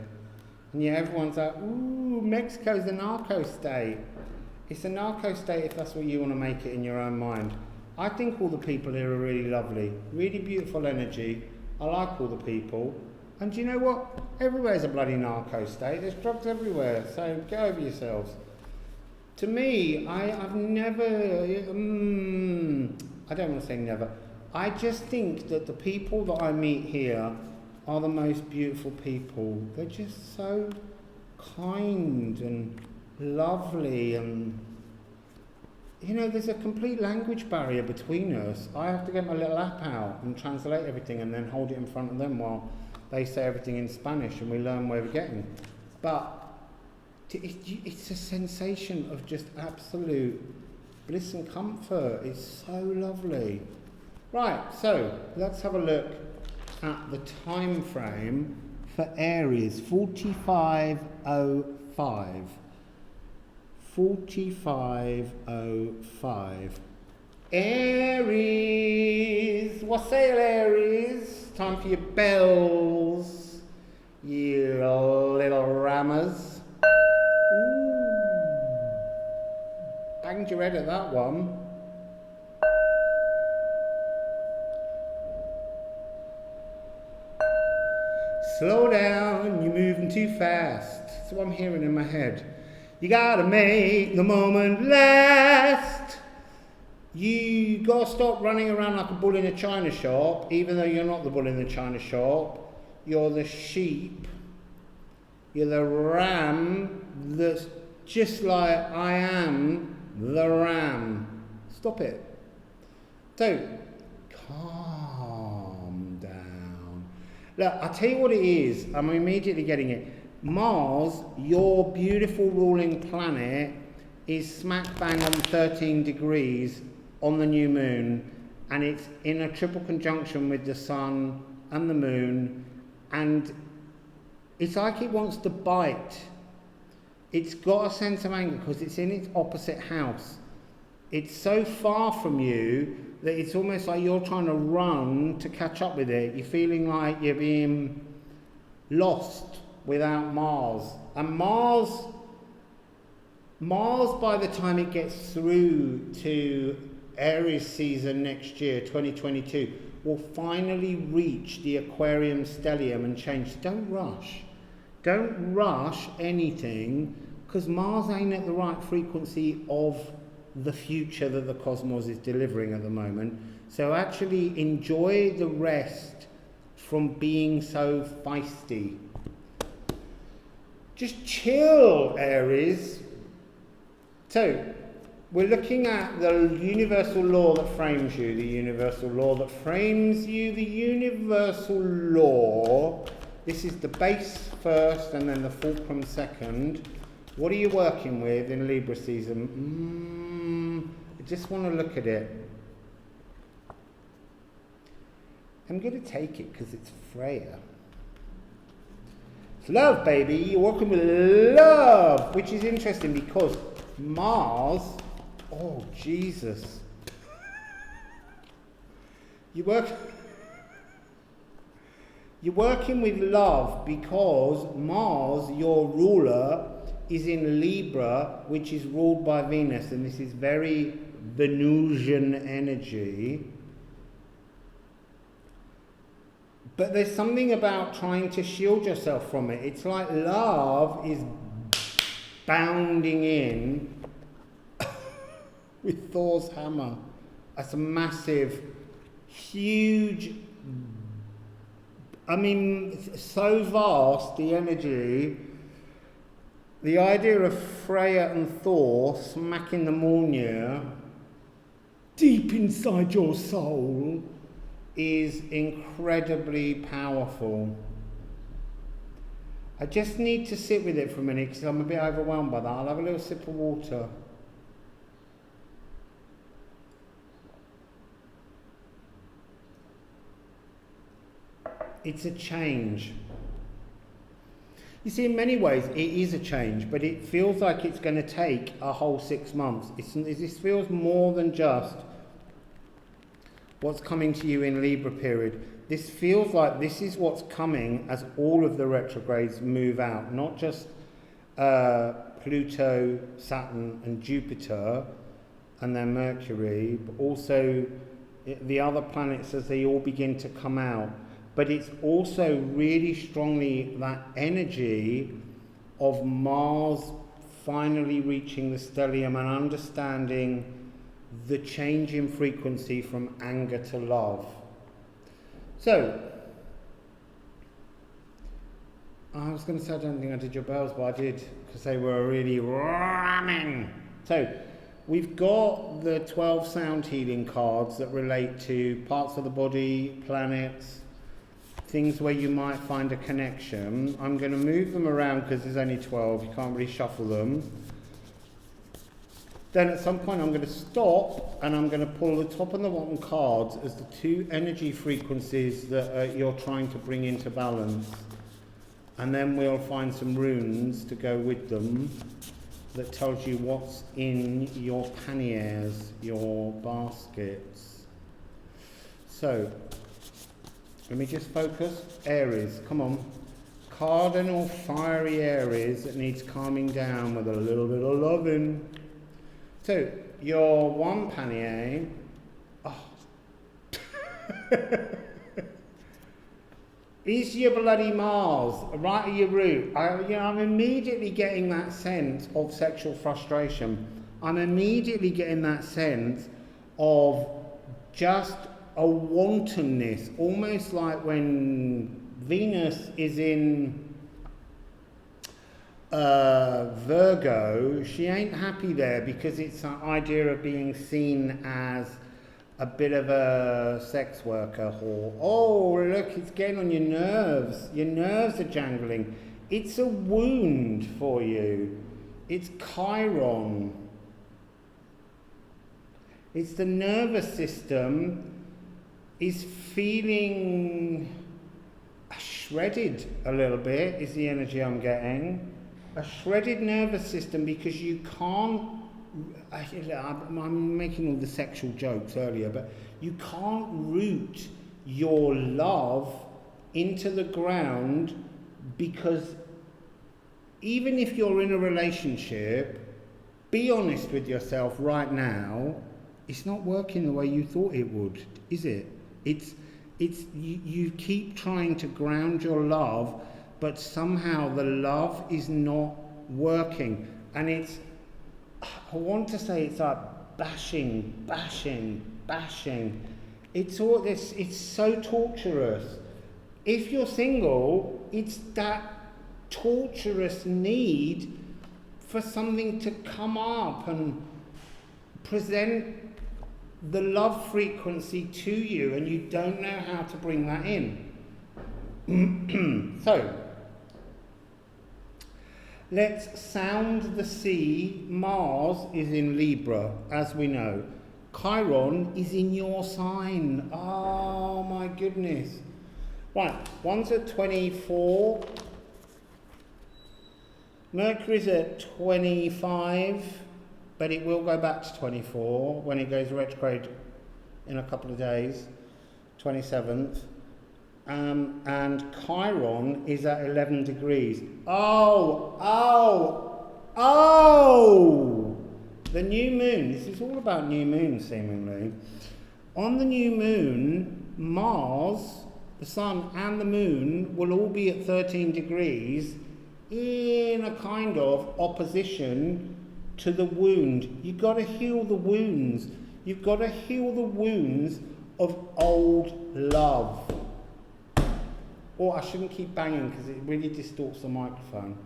And yet everyone's like, ooh, Mexico's a narco state. It's a narco state if that's what you want to make it in your own mind. I think all the people here are really lovely. Really beautiful energy. I like all the people. And do you know what? Everywhere's a bloody narco state. There's drugs everywhere. So get over yourselves. To me, I've never, I don't want to say never. I just think that the people that I meet here are the most beautiful people. They're just so kind and lovely, and there's a complete language barrier between us. I have to get my little app out and translate everything and then hold it in front of them while they say everything in Spanish and we learn where we're getting. But it's a sensation of just absolute bliss and comfort. It's so lovely. Right, so let's have a look at the time frame for Aries, 4505. 4505. Aries, wassail Aries, time for your bells, you little rammers. Ooh. Banged your head at that one. Slow down, you're moving too fast. That's what I'm hearing in my head. You gotta make the moment last. You gotta stop running around like a bull in a china shop, even though you're not the bull in the china shop. You're the sheep. You're the ram that's just like I am the ram. Stop it. Don't. Calm down. Look, I'll tell you what it is. I'm immediately getting it. Mars, your beautiful ruling planet, is smack bang on 13 degrees on the new moon, and it's in a triple conjunction with the sun and the moon, and it's like it wants to bite. It's got a sense of anger because it's in its opposite house. It's so far from you that it's almost like you're trying to run to catch up with it. You're feeling like you're being lost without Mars. And Mars, by the time it gets through to Aries season next year, 2022, will finally reach the Aquarium stellium and change. Don't rush. Don't rush anything, because Mars ain't at the right frequency of the future that the cosmos is delivering at the moment. So actually enjoy the rest from being so feisty. Just chill, Aries. So, we're looking at the universal law that frames you, the universal law that frames you, the universal law. This is the base first and then the fulcrum second. What are you working with in Libra season? I just want to look at it. I'm going to take it because it's Freya. It's love, baby. You're working with love, which is interesting because Mars, oh Jesus, you're working with love because Mars, your ruler, is in Libra, which is ruled by Venus, and this is very Venusian energy. But there's something about trying to shield yourself from it. It's like love is bounding in with Thor's hammer. That's a massive, huge, I mean, so vast, the energy. The idea of Freya and Thor smacking the Mjolnir deep inside your soul is incredibly powerful. I just need to sit with it for a minute because I'm a bit overwhelmed by that. I'll have a little sip of water. It's a change. You see, in many ways, it is a change, but it feels like it's going to take a whole 6 months. This feels more than just what's coming to you in Libra period. This feels like this is what's coming as all of the retrogrades move out, not just Pluto, Saturn and Jupiter and then Mercury, but also the other planets as they all begin to come out. But it's also really strongly that energy of Mars finally reaching the stellium and understanding the change in frequency from anger to love. So, I was going to say I don't think I did your bells, but I did because they were really ramming. So, we've got the 12 sound healing cards that relate to parts of the body, planets, things where you might find a connection. I'm going to move them around because there's only 12, you can't really shuffle them. Then at some point I'm going to stop and I'm going to pull the top and the bottom cards as the two energy frequencies that you're trying to bring into balance. And then we'll find some runes to go with them that tells you what's in your panniers, your baskets. So, let me just focus. Aries, come on. Cardinal fiery Aries that needs calming down with a little bit of loving. So, your one pannier, is your bloody Mars right at your root. I'm immediately getting that sense of sexual frustration. I'm immediately getting that sense of just a wantonness, almost like when Venus is in Virgo, she ain't happy there because it's an idea of being seen as a bit of a sex worker whore. Oh, look, it's getting on your nerves. Your nerves are jangling. It's a wound for you. It's Chiron. It's the nervous system is feeling shredded a little bit, is the energy I'm getting. A shredded nervous system because you can't, I'm making all the sexual jokes earlier, but you can't root your love into the ground because even if you're in a relationship, be honest with yourself right now, it's not working the way you thought it would, is it? You keep trying to ground your love, but somehow the love is not working. And I want to say it's like bashing. It's all this, it's so torturous. If you're single, it's that torturous need for something to come up and present the love frequency to you, and you don't know how to bring that in. So, let's sound the sea. Mars is in Libra, as we know. Chiron is in your sign. Oh my goodness. Right, one's at 24. Mercury's at 25. But it will go back to 24 when it goes retrograde in a couple of days, 27th. And Chiron is at 11 degrees. Oh! The new moon. This is all about new moon, seemingly. On the new moon, Mars, the sun and the moon will all be at 13 degrees in a kind of opposition to the wound. You've got to heal the wounds. You've got to heal the wounds of old love. Or I shouldn't keep banging because it really distorts the microphone.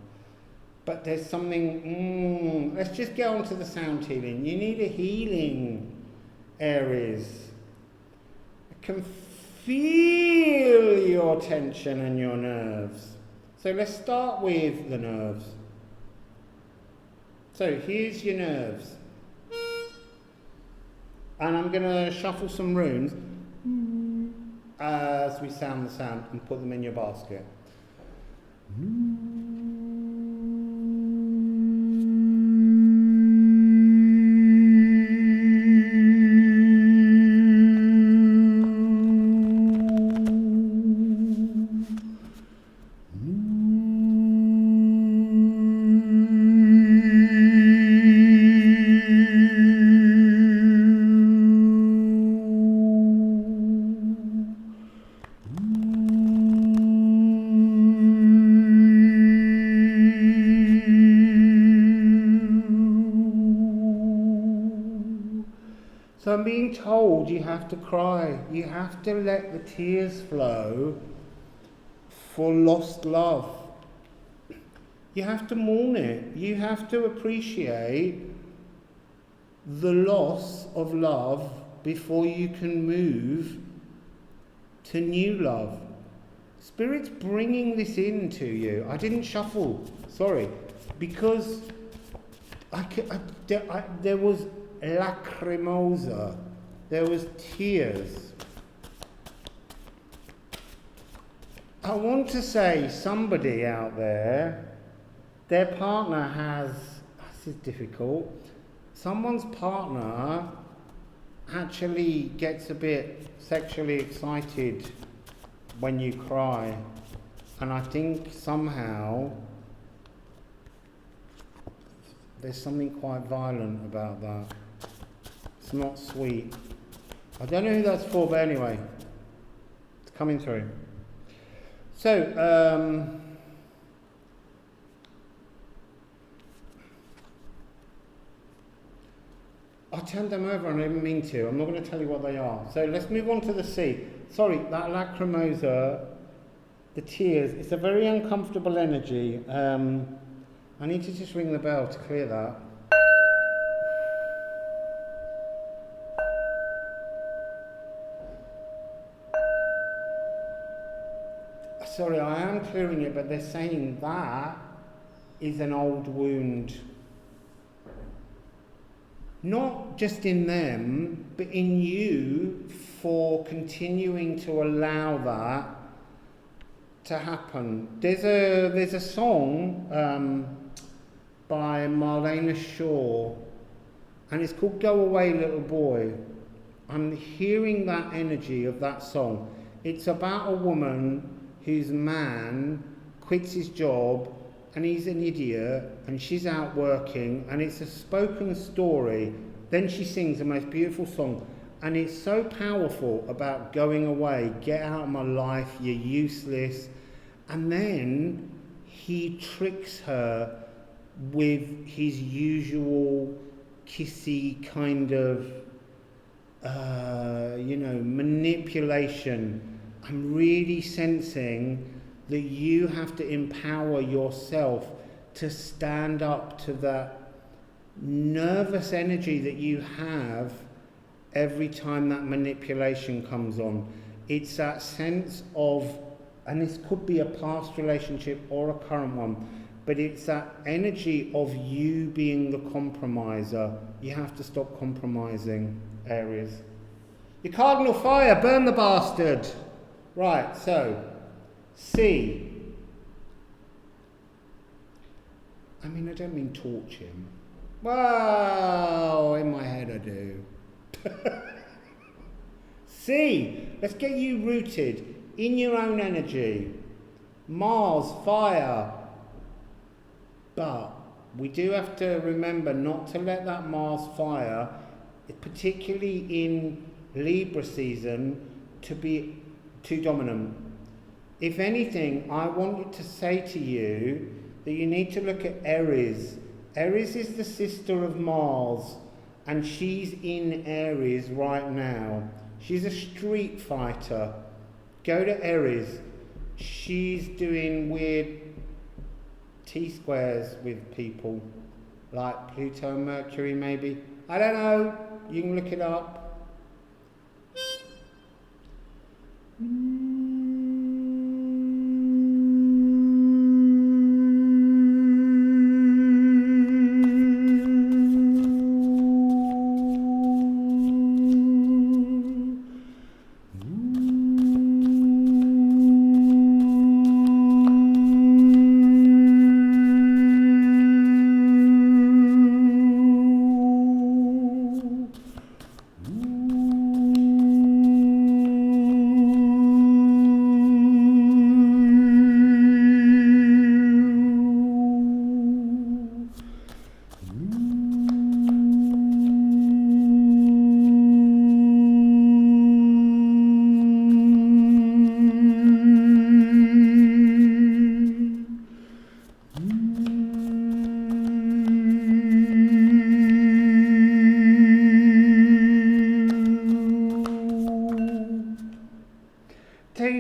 But there's something, let's just get on to the sound healing. You need a healing, Aries. I can feel your tension and your nerves. So let's start with the nerves. So here's your nerves. And I'm going to shuffle some runes as we sound the sound and put them in your basket. So I'm being told you have to cry. You have to let the tears flow for lost love. You have to mourn it. You have to appreciate the loss of love before you can move to new love. Spirit's bringing this in to you. I didn't shuffle, sorry, because there was lacrimosa, there was tears. I want to say somebody out there, their partner has, this is difficult, someone's partner actually gets a bit sexually excited when you cry, and I think somehow there's something quite violent about that. It's not sweet. I don't know who that's for, but anyway, it's coming through. So, I turned them over and I didn't mean to. I'm not going to tell you what they are. So let's move on to the sea. Sorry, that lacrimosa, the tears, it's a very uncomfortable energy. I need to just ring the bell to clear that. Sorry, I am clearing it, but they're saying that is an old wound. Not just in them, but in you for continuing to allow that to happen. There's a song by Marlena Shaw, and it's called Go Away Little Boy. I'm hearing that energy of that song. It's about a woman whose man quits his job and he's an idiot and she's out working, and it's a spoken story. Then she sings the most beautiful song, and it's so powerful about going away, get out of my life, you're useless. And then he tricks her with his usual kissy kind of manipulation. I'm really sensing that you have to empower yourself to stand up to that nervous energy that you have every time that manipulation comes on. It's that sense of, and this could be a past relationship or a current one, but it's that energy of you being the compromiser. You have to stop compromising, Aries. Your cardinal fire, burn the bastard. Right, so, C. I mean, I don't mean torch him. Well, in my head I do. C. Let's get you rooted in your own energy. Mars, fire. But we do have to remember not to let that Mars fire, particularly in Libra season, to be too dominant. If anything, I want to say to you that you need to look at Aries. Aries is the sister of Mars, and she's in Aries right now. She's a street fighter. Go to Aries. She's doing weird T-squares with people, like Pluto and Mercury maybe. I don't know. You can look it up.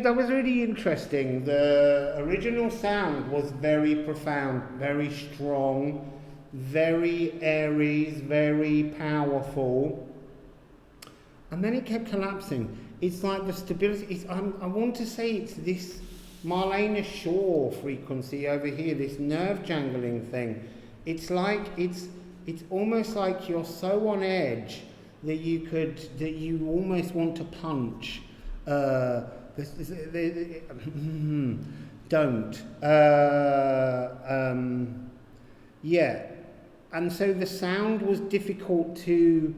That was really interesting. The original sound was very profound, very strong, very Aries, very powerful. And then it kept collapsing. It's like the stability. I want to say it's this Marlena Shaw frequency over here, this nerve jangling thing. It's like it's it's almost like you're so on edge that you almost want to punch. Don't. Yeah. And so the sound was difficult to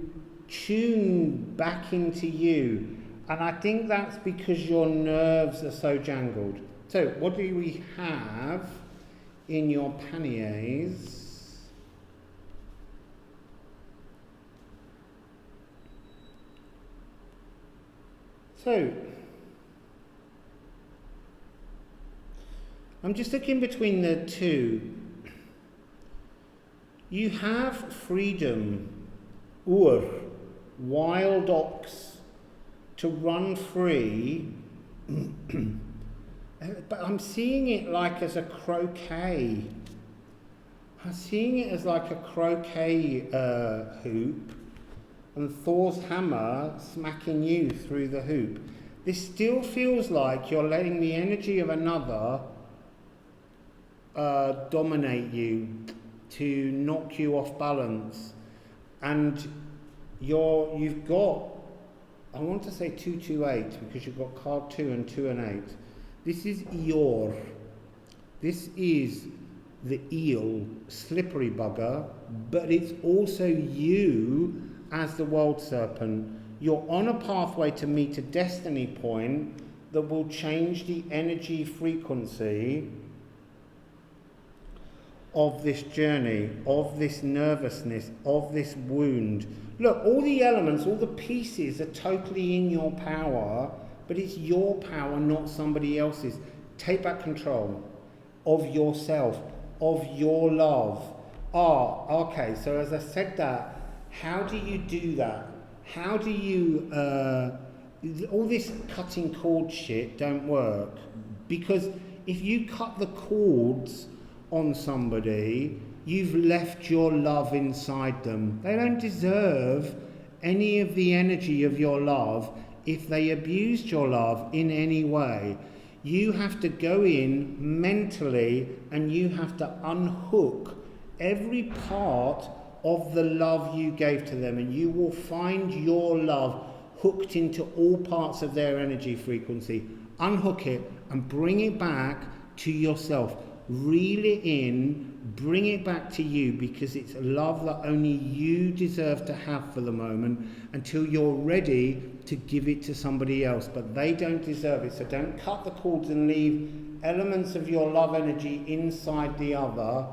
tune back into you. And I think that's because your nerves are so jangled. So what do we have in your panniers? So, I'm just looking between the two. You have freedom, wild ox, to run free, but I'm seeing it like as a croquet. I'm seeing it as like a croquet hoop, and Thor's hammer smacking you through the hoop. This still feels like you're letting the energy of another dominate you, to knock you off balance. And you've got, I want to say 228 because you've got card 2 and 2 and 8. This is Eeyore. This is the eel, slippery bugger, but it's also you as the world serpent. You're on a pathway to meet a destiny point that will change the energy frequency of this journey, of this nervousness, of this wound. Look, all the elements, all the pieces are totally in your power, but it's your power, not somebody else's. Take back control of yourself, of your love. Okay, so as I said that, how do you do that? How do you, all this cutting cord shit don't work. Because if you cut the cords on somebody, you've left your love inside them. They don't deserve any of the energy of your love if they abused your love in any way. You have to go in mentally and you have to unhook every part of the love you gave to them, and you will find your love hooked into all parts of their energy frequency. Unhook it and bring it back to yourself. Reel it in, bring it back to you, because it's love that only you deserve to have for the moment until you're ready to give it to somebody else, but they don't deserve it. So don't cut the cords and leave elements of your love energy inside the other.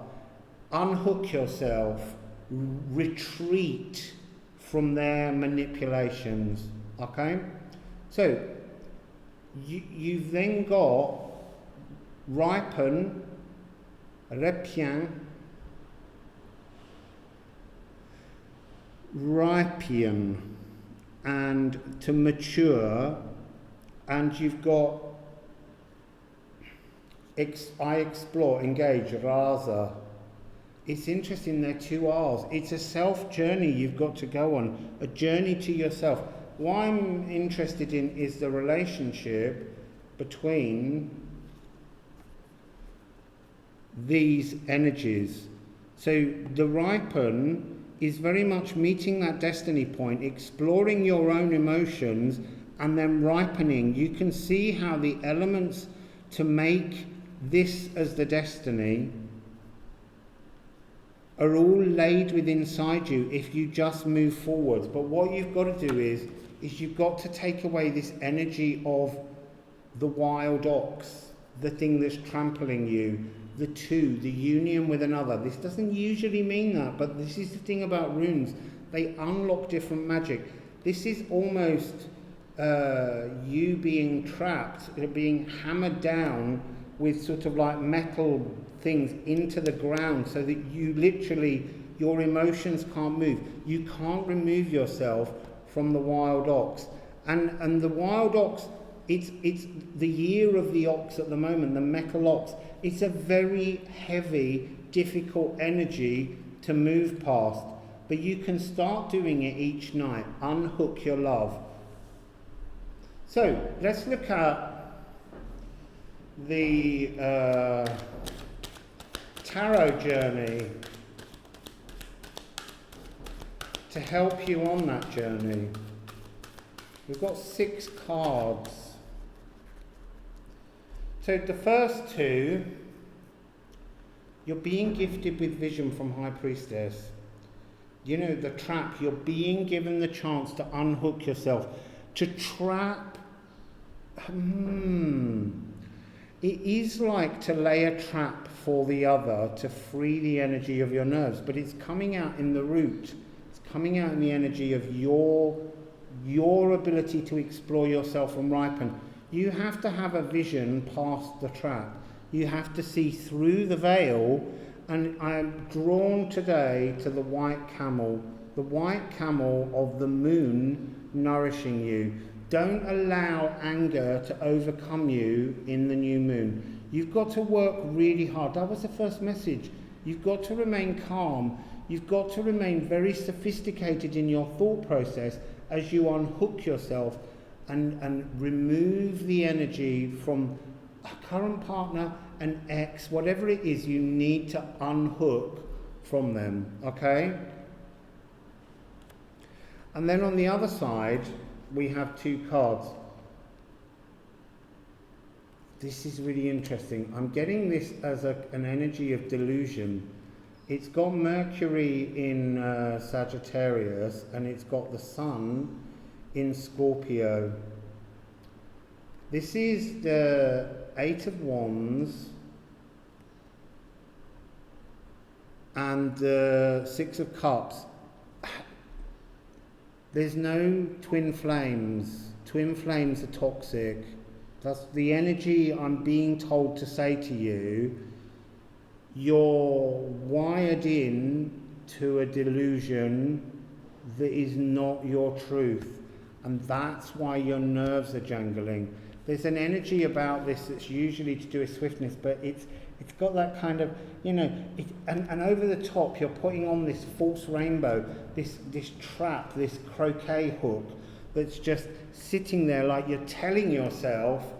Unhook yourself, retreat from their manipulations. Okay? So you've then got ripen, ripen, and to mature, and you've got I explore, engage, rasa. It's interesting, they're two R's. It's a self journey you've got to go on, a journey to yourself. What I'm interested in is the relationship between these energies. So the ripen is very much meeting that destiny point, exploring your own emotions, and then ripening. You can see how the elements to make this as the destiny are all laid within inside you if you just move forwards. But what you've got to do is you've got to take away this energy of the wild ox, the thing that's trampling you, the two, the union with another. This doesn't usually mean that, but this is the thing about runes. They unlock different magic. This is almost you being trapped, being hammered down with sort of like metal things into the ground, so that you literally, your emotions can't move. You can't remove yourself from the wild ox. And the wild ox, it's the year of the ox at the moment, the metal ox. It's a very heavy, difficult energy to move past. But you can start doing it each night. Unhook your love. So, let's look at the tarot journey to help you on that journey. We've got 6 cards. So the first 2, you're being gifted with vision from High Priestess. You know, the trap, you're being given the chance to unhook yourself, to trap. It is like to lay a trap for the other to free the energy of your nerves, but it's coming out in the root. It's coming out in the energy of your ability to explore yourself and ripen. You have to have a vision past the trap. You have to see through the veil, and I'm drawn today to the white camel of the moon nourishing you. Don't allow anger to overcome you in the new moon. You've got to work really hard. That was the first message. You've got to remain calm. You've got to remain very sophisticated in your thought process as you unhook yourself and remove the energy from a current partner, an ex, whatever it is you need to unhook from them, okay? And then on the other side, we have 2 cards. This is really interesting. I'm getting this as an energy of delusion. It's got Mercury in Sagittarius, and it's got the Sun in Scorpio. This is the 8 of Wands and the 6 of Cups. There's no twin flames. Twin flames are toxic. That's the energy I'm being told to say to you. You're wired in to a delusion that is not your truth. And that's why your nerves are jangling. There's an energy about this that's usually to do with swiftness, but it's got that kind of, you know, and over the top you're putting on this false rainbow, this trap, this croquet hook that's just sitting there like you're telling yourself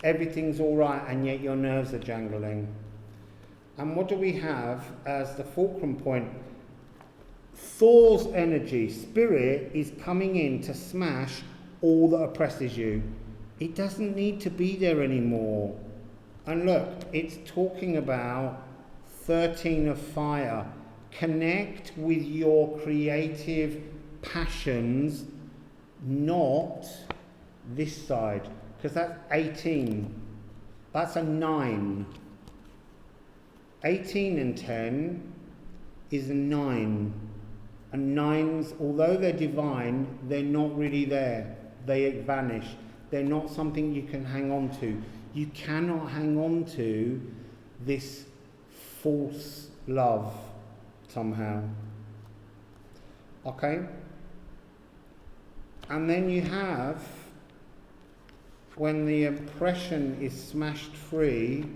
everything's all right, and yet your nerves are jangling. And what do we have as the fulcrum point? Thor's energy, spirit, is coming in to smash all that oppresses you. It doesn't need to be there anymore. And look, it's talking about 13 of fire. Connect with your creative passions, not this side, because that's 18. That's a 9. 18 and 10 is a 9. And 9s, although they're divine, they're not really there. They vanish. They're not something you can hang on to. You cannot hang on to this false love somehow. Okay? And then you have, when the oppression is smashed free,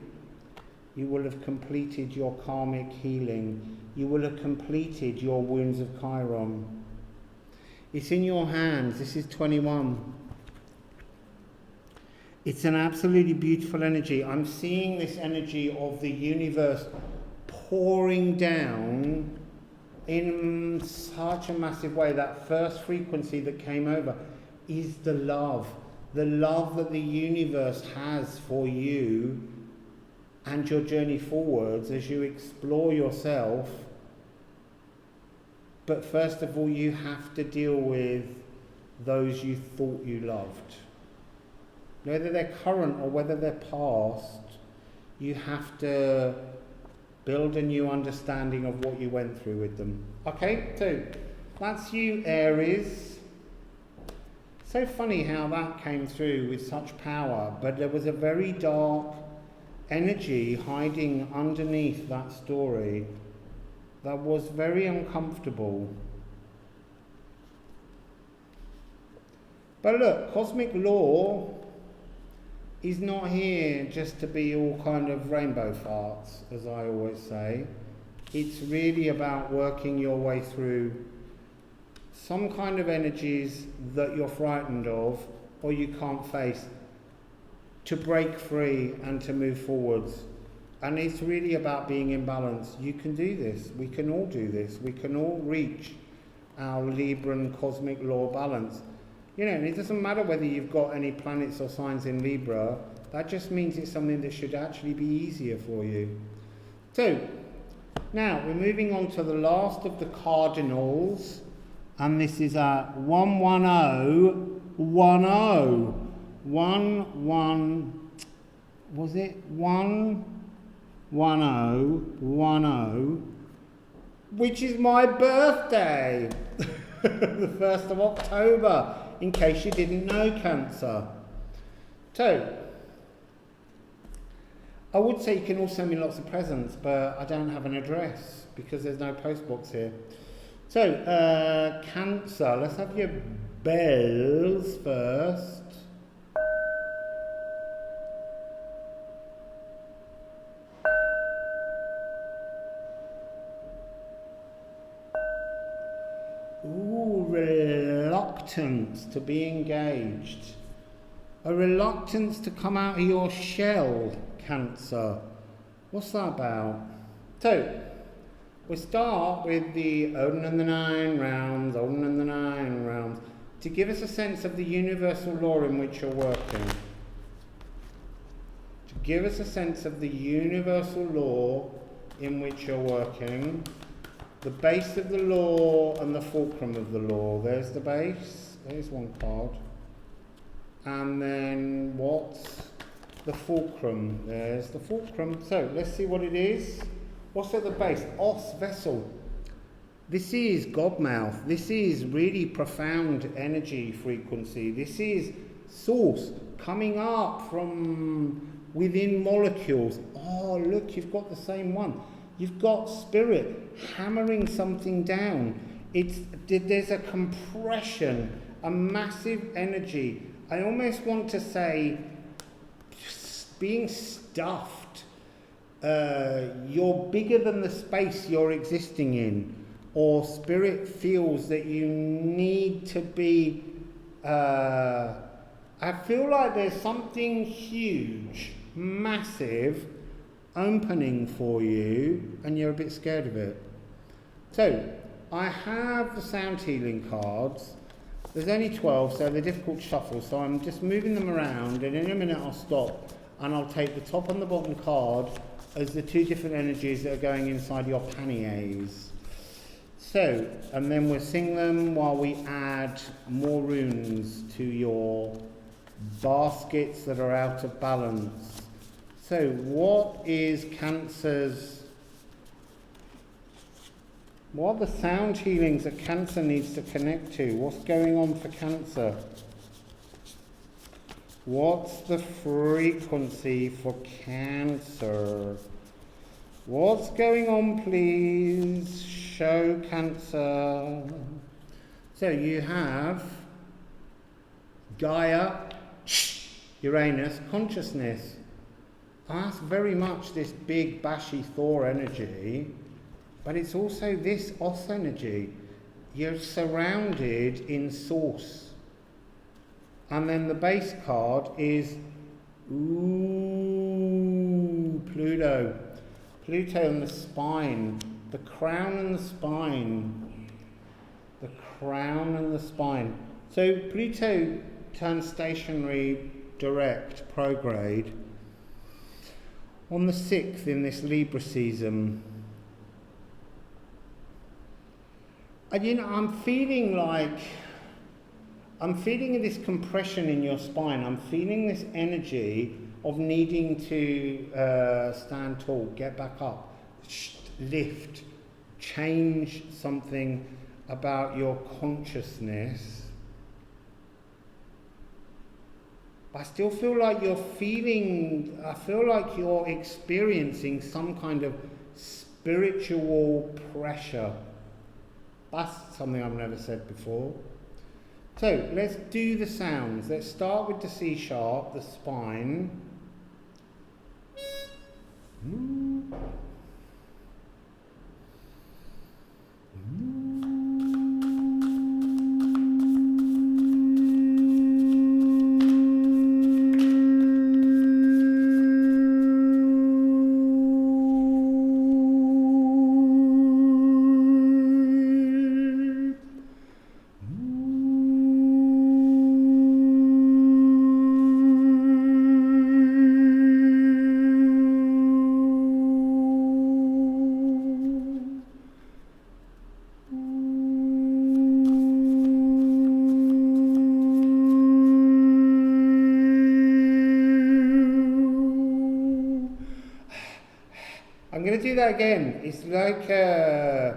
you will have completed your karmic healing. You will have completed your wounds of Chiron. It's in your hands. This is 21. It's an absolutely beautiful energy. I'm seeing this energy of the universe pouring down in such a massive way. That first frequency that came over is the love that the universe has for you and your journey forwards as you explore yourself. But first of all, you have to deal with those you thought you loved. Whether they're current or whether they're past, you have to build a new understanding of what you went through with them. Okay, so that's you, Aries. So funny how that came through with such power, but there was a very dark energy hiding underneath that story that was very uncomfortable. But look, cosmic law is not here just to be all kind of rainbow farts, as I always say. It's really about working your way through some kind of energies that you're frightened of or you can't face, to break free and to move forwards. And it's really about being in balance. You can do this. We can all do this. We can all reach our Libran cosmic law balance. You know, and it doesn't matter whether you've got any planets or signs in Libra, that just means it's something that should actually be easier for you. So, now we're moving on to the last of the cardinals, and this is a 11010. 11010, which is my birthday, the 1st of October, in case you didn't know, Cancer. So, I would say you can all send me lots of presents, but I don't have an address because there's no postbox here. So, Cancer, let's have your bells first. Ooh, reluctance to be engaged. A reluctance to come out of your shell, Cancer. What's that about? So, we'll start with the Odin and the Nine Realms, Odin and the Nine Realms, to give us a sense of the universal law in which you're working. To give us a sense of the universal law in which you're working. The base of the law and the fulcrum of the law. There's the base. There's one card. And then what's the fulcrum? There's the fulcrum. So let's see what it is. What's at the base? Os vessel. This is Godmouth. This is really profound energy frequency. This is source coming up from within molecules. Oh, look, you've got the same one. You've got spirit hammering something down. There's a compression, a massive energy. I almost want to say being stuffed. You're bigger than the space you're existing in, or spirit feels that you need to be. I feel like there's something huge, massive, opening for you, and you're a bit scared of it. So, I have the sound healing cards. There's only 12, so they're difficult to shuffle, so I'm just moving them around, and in a minute I'll stop, and I'll take the top and the bottom card as the two different energies that are going inside your panniers. So, and then we'll sing them while we add more runes to your baskets that are out of balance. So, what is Cancer's... What are the sound healings that Cancer needs to connect to? What's going on for Cancer? What's the frequency for Cancer? What's going on, please? Show Cancer. So you have Gaia, Uranus, consciousness. That's very much this big bashy Thor energy, but it's also this Os energy. You're surrounded in source. And then the base card is Pluto. Pluto and the spine. The crown and the spine. The crown and the spine. So Pluto turns stationary, direct, prograde on the 6th in this Libra season. And you know, I'm feeling this compression in your spine. I'm feeling this energy of needing to stand tall, get back up, lift, change something about your consciousness. I still feel like I feel like you're experiencing some kind of spiritual pressure. That's something I've never said before. So, let's do the sounds. Let's start with the C sharp, the spine. I'm going to do that again. It's like the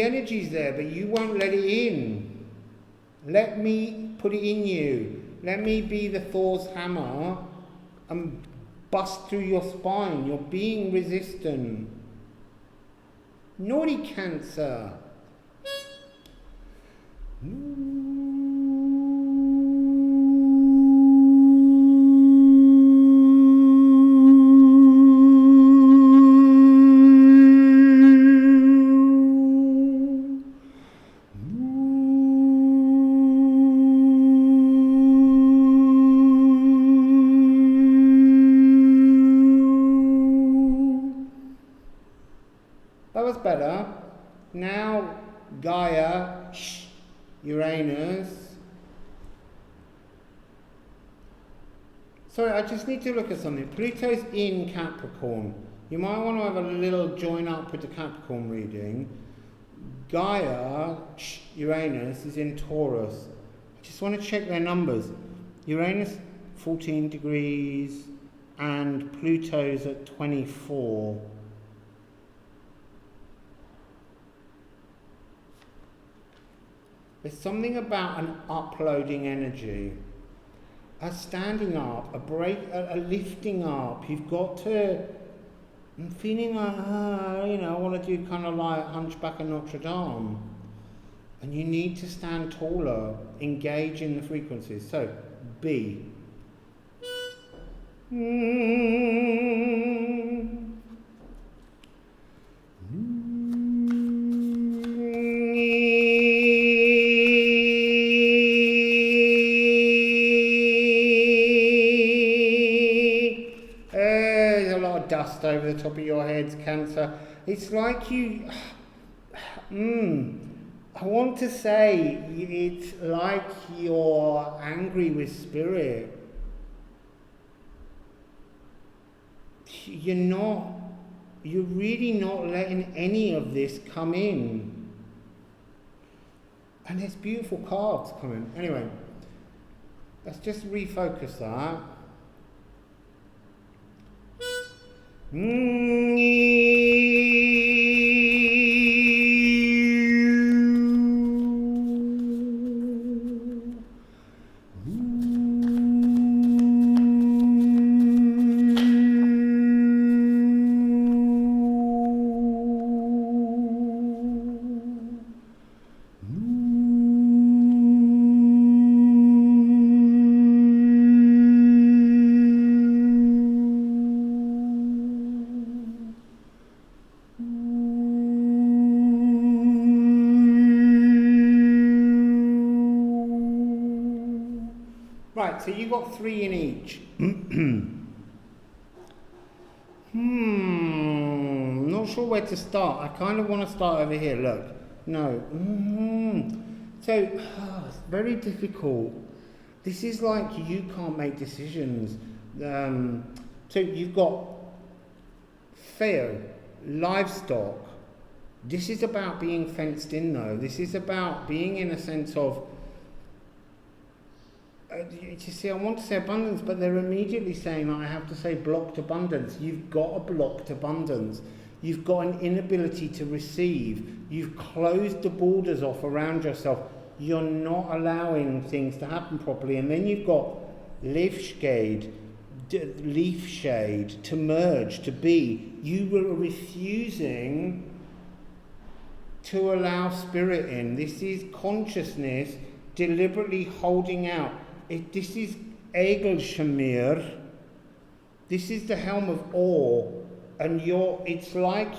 energy's there, but you won't let it in. Let me put it in you. Let me be the Thor's hammer and bust through your spine. You're being resistant. Naughty Cancer. That was better. Now Gaia, Uranus. Sorry, I just need to look at something. Pluto's in Capricorn. You might want to have a little join up with the Capricorn reading. Gaia, Uranus, is in Taurus. I just want to check their numbers. Uranus, 14 degrees, and Pluto's at 24. There's something about an uploading energy, a standing up, a lifting up. You've got to, I'm feeling like, I want to do kind of like Hunchback of Notre Dame. And you need to stand taller, engage in the frequencies. So, B. Dust over the top of your heads, Cancer. It's like you, I want to say it's like you're angry with spirit. You're really not letting any of this come in. And there's beautiful cards coming. Anyway, let's just refocus that. Right, so you got 3 in each. Not sure where to start. I kind of want to start over here. Look, no. So, it's very difficult. This is like you can't make decisions. So you've got Theo, livestock. This is about being fenced in, though. This is about being in a sense of. You see, I want to say abundance, but they're immediately saying I have to say blocked abundance. You've got a blocked abundance. You've got an inability to receive. You've closed the borders off around yourself. You're not allowing things to happen properly. And then you've got leaf shade, to merge, to be. You were refusing to allow spirit in. This is consciousness deliberately holding out. This is Egel Shamir. This is the helm of awe, and it's like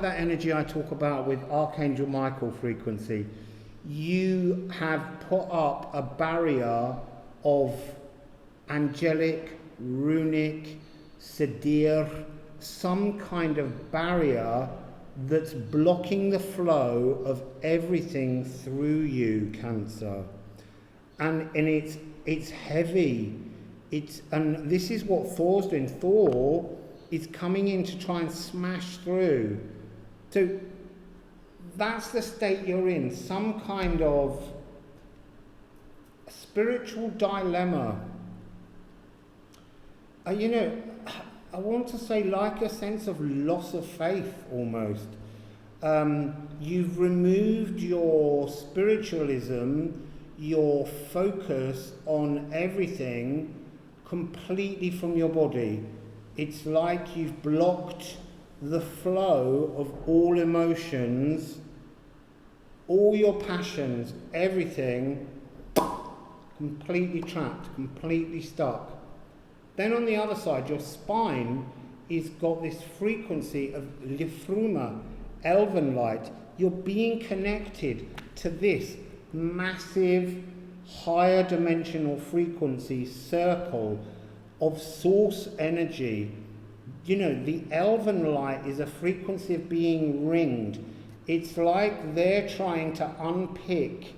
that energy I talk about with Archangel Michael frequency. You have put up a barrier of angelic, runic, sedir, some kind of barrier that's blocking the flow of everything through you, Cancer. And it's heavy. And this is what Thor's doing. Thor is coming in to try and smash through. So that's the state you're in, some kind of spiritual dilemma. You know, I want to say like a sense of loss of faith almost. You've removed your spiritualism, your focus on everything completely from your body. It's like you've blocked the flow of all emotions, all your passions, everything, completely trapped, completely stuck. Then on the other side, your spine is got this frequency of lifruma, elven light. You're being connected to this massive, higher dimensional frequency circle of source energy. You know, the elven light is a frequency of being ringed. It's like they're trying to unpick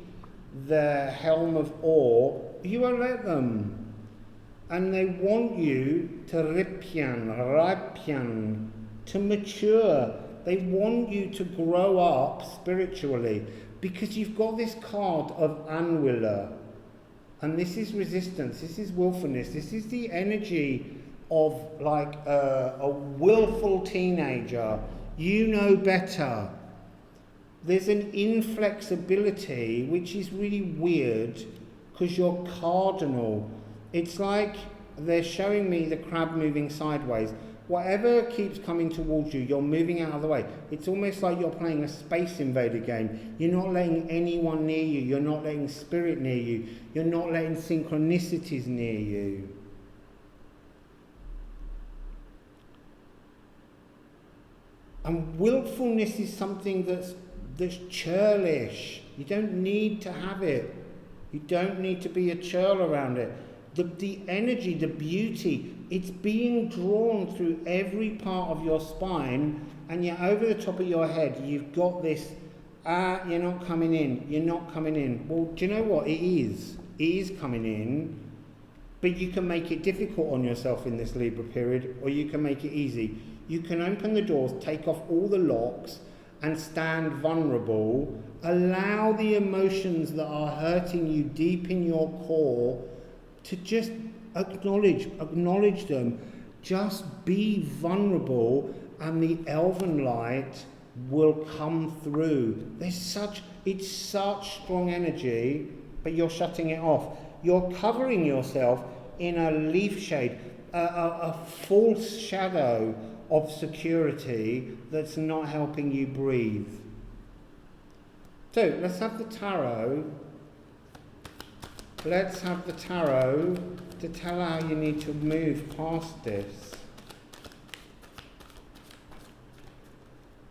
the helm of ore. You won't let them. And they want you to raipian, to mature. They want you to grow up spiritually, because you've got this card of Anwiller. And this is resistance, this is willfulness, this is the energy of like a willful teenager. You know better. There's an inflexibility which is really weird because you're cardinal. It's like they're showing me the crab moving sideways. Whatever keeps coming towards you, you're moving out of the way. It's almost like you're playing a Space Invader game. You're not letting anyone near you. You're not letting spirit near you. You're not letting synchronicities near you. And willfulness is something that's churlish. You don't need to have it. You don't need to be a churl around it. The energy, the beauty, it's being drawn through every part of your spine, and yet over the top of your head, you've got this, you're not coming in, you're not coming in. Well, do you know what? It is coming in, but you can make it difficult on yourself in this Libra period, or you can make it easy. You can open the doors, take off all the locks, and stand vulnerable. Allow the emotions that are hurting you deep in your core to just acknowledge them. Just be vulnerable, and the elven light will come through. It's such strong energy, but you're shutting it off. You're covering yourself in a leaf shade, a false shadow of security that's not helping you breathe. So let's have the tarot. Let's have the tarot to tell how you need to move past this.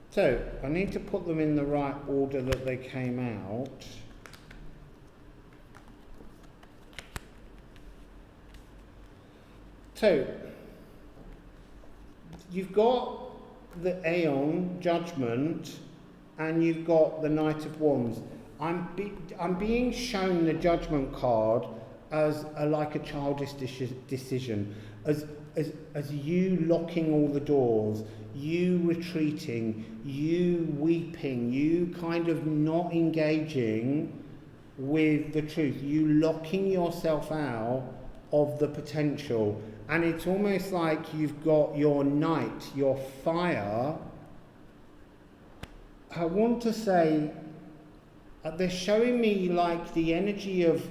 So, I need to put them in the right order that they came out. So, you've got the Aeon, Judgment, and you've got the Knight of Wands. I'm being shown the Judgment card as like a childish decision, as you locking all the doors, you retreating, you weeping, you kind of not engaging with the truth, you locking yourself out of the potential. And it's almost like you've got your night, your fire. I want to say, they're showing me like the energy of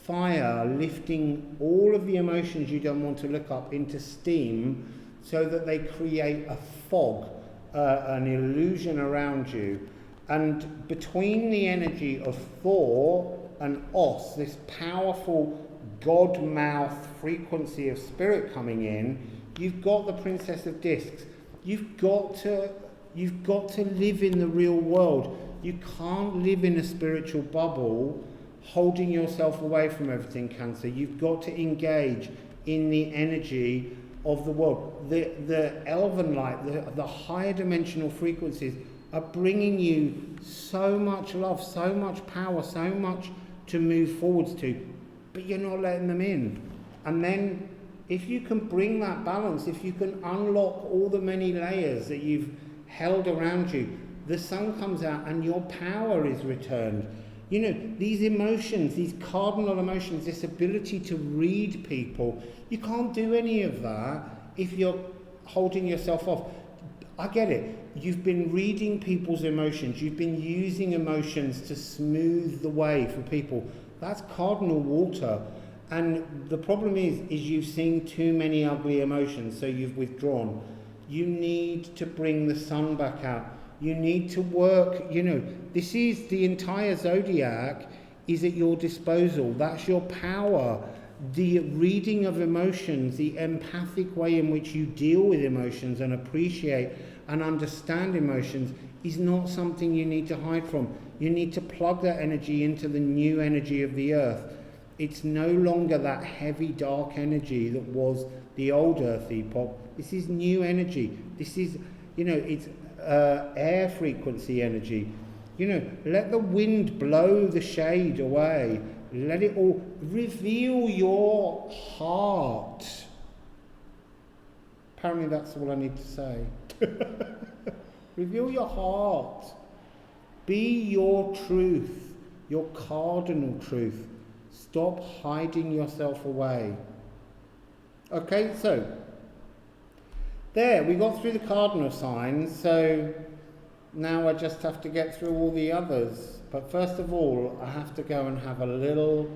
fire lifting all of the emotions you don't want to look up into steam, so that they create a fog, an illusion around you. And between the energy of Thor and Os, this powerful God mouth frequency of spirit coming in, you've got the Princess of Discs. You've got to live in the real world. You can't live in a spiritual bubble holding yourself away from everything, Cancer. You've got to engage in the energy of the world. The elven light, the higher dimensional frequencies are bringing you so much love, so much power, so much to move forwards to, but you're not letting them in. And then if you can bring that balance, if you can unlock all the many layers that you've held around you, the sun comes out and your power is returned. You know, these emotions, these cardinal emotions, this ability to read people, you can't do any of that if you're holding yourself off. I get it. You've been reading people's emotions. You've been using emotions to smooth the way for people. That's cardinal water. And the problem is you've seen too many ugly emotions, so you've withdrawn. You need to bring the sun back out. You need to work, you know, this is the entire zodiac is at your disposal. That's your power. The reading of emotions, the empathic way in which you deal with emotions and appreciate and understand emotions is not something you need to hide from. You need to plug that energy into the new energy of the earth. It's no longer that heavy, dark energy that was the old earth epoch. This is new energy. This is, you know, it's air frequency energy. You know, let the wind blow the shade away. Let it all reveal your heart. Apparently that's all I need to say. Reveal your heart. Be your truth, your cardinal truth. Stop hiding yourself away. Okay, so there, we got through the cardinal signs, so now I just have to get through all the others. But first of all, I have to go and have a little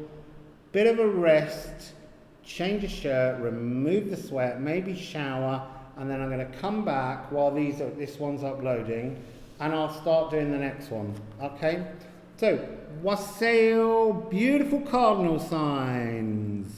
bit of a rest, change a shirt, remove the sweat, maybe shower, and then I'm going to come back while this one's uploading, and I'll start doing the next one. Okay? So, Wassail Beautiful Cardinal Signs.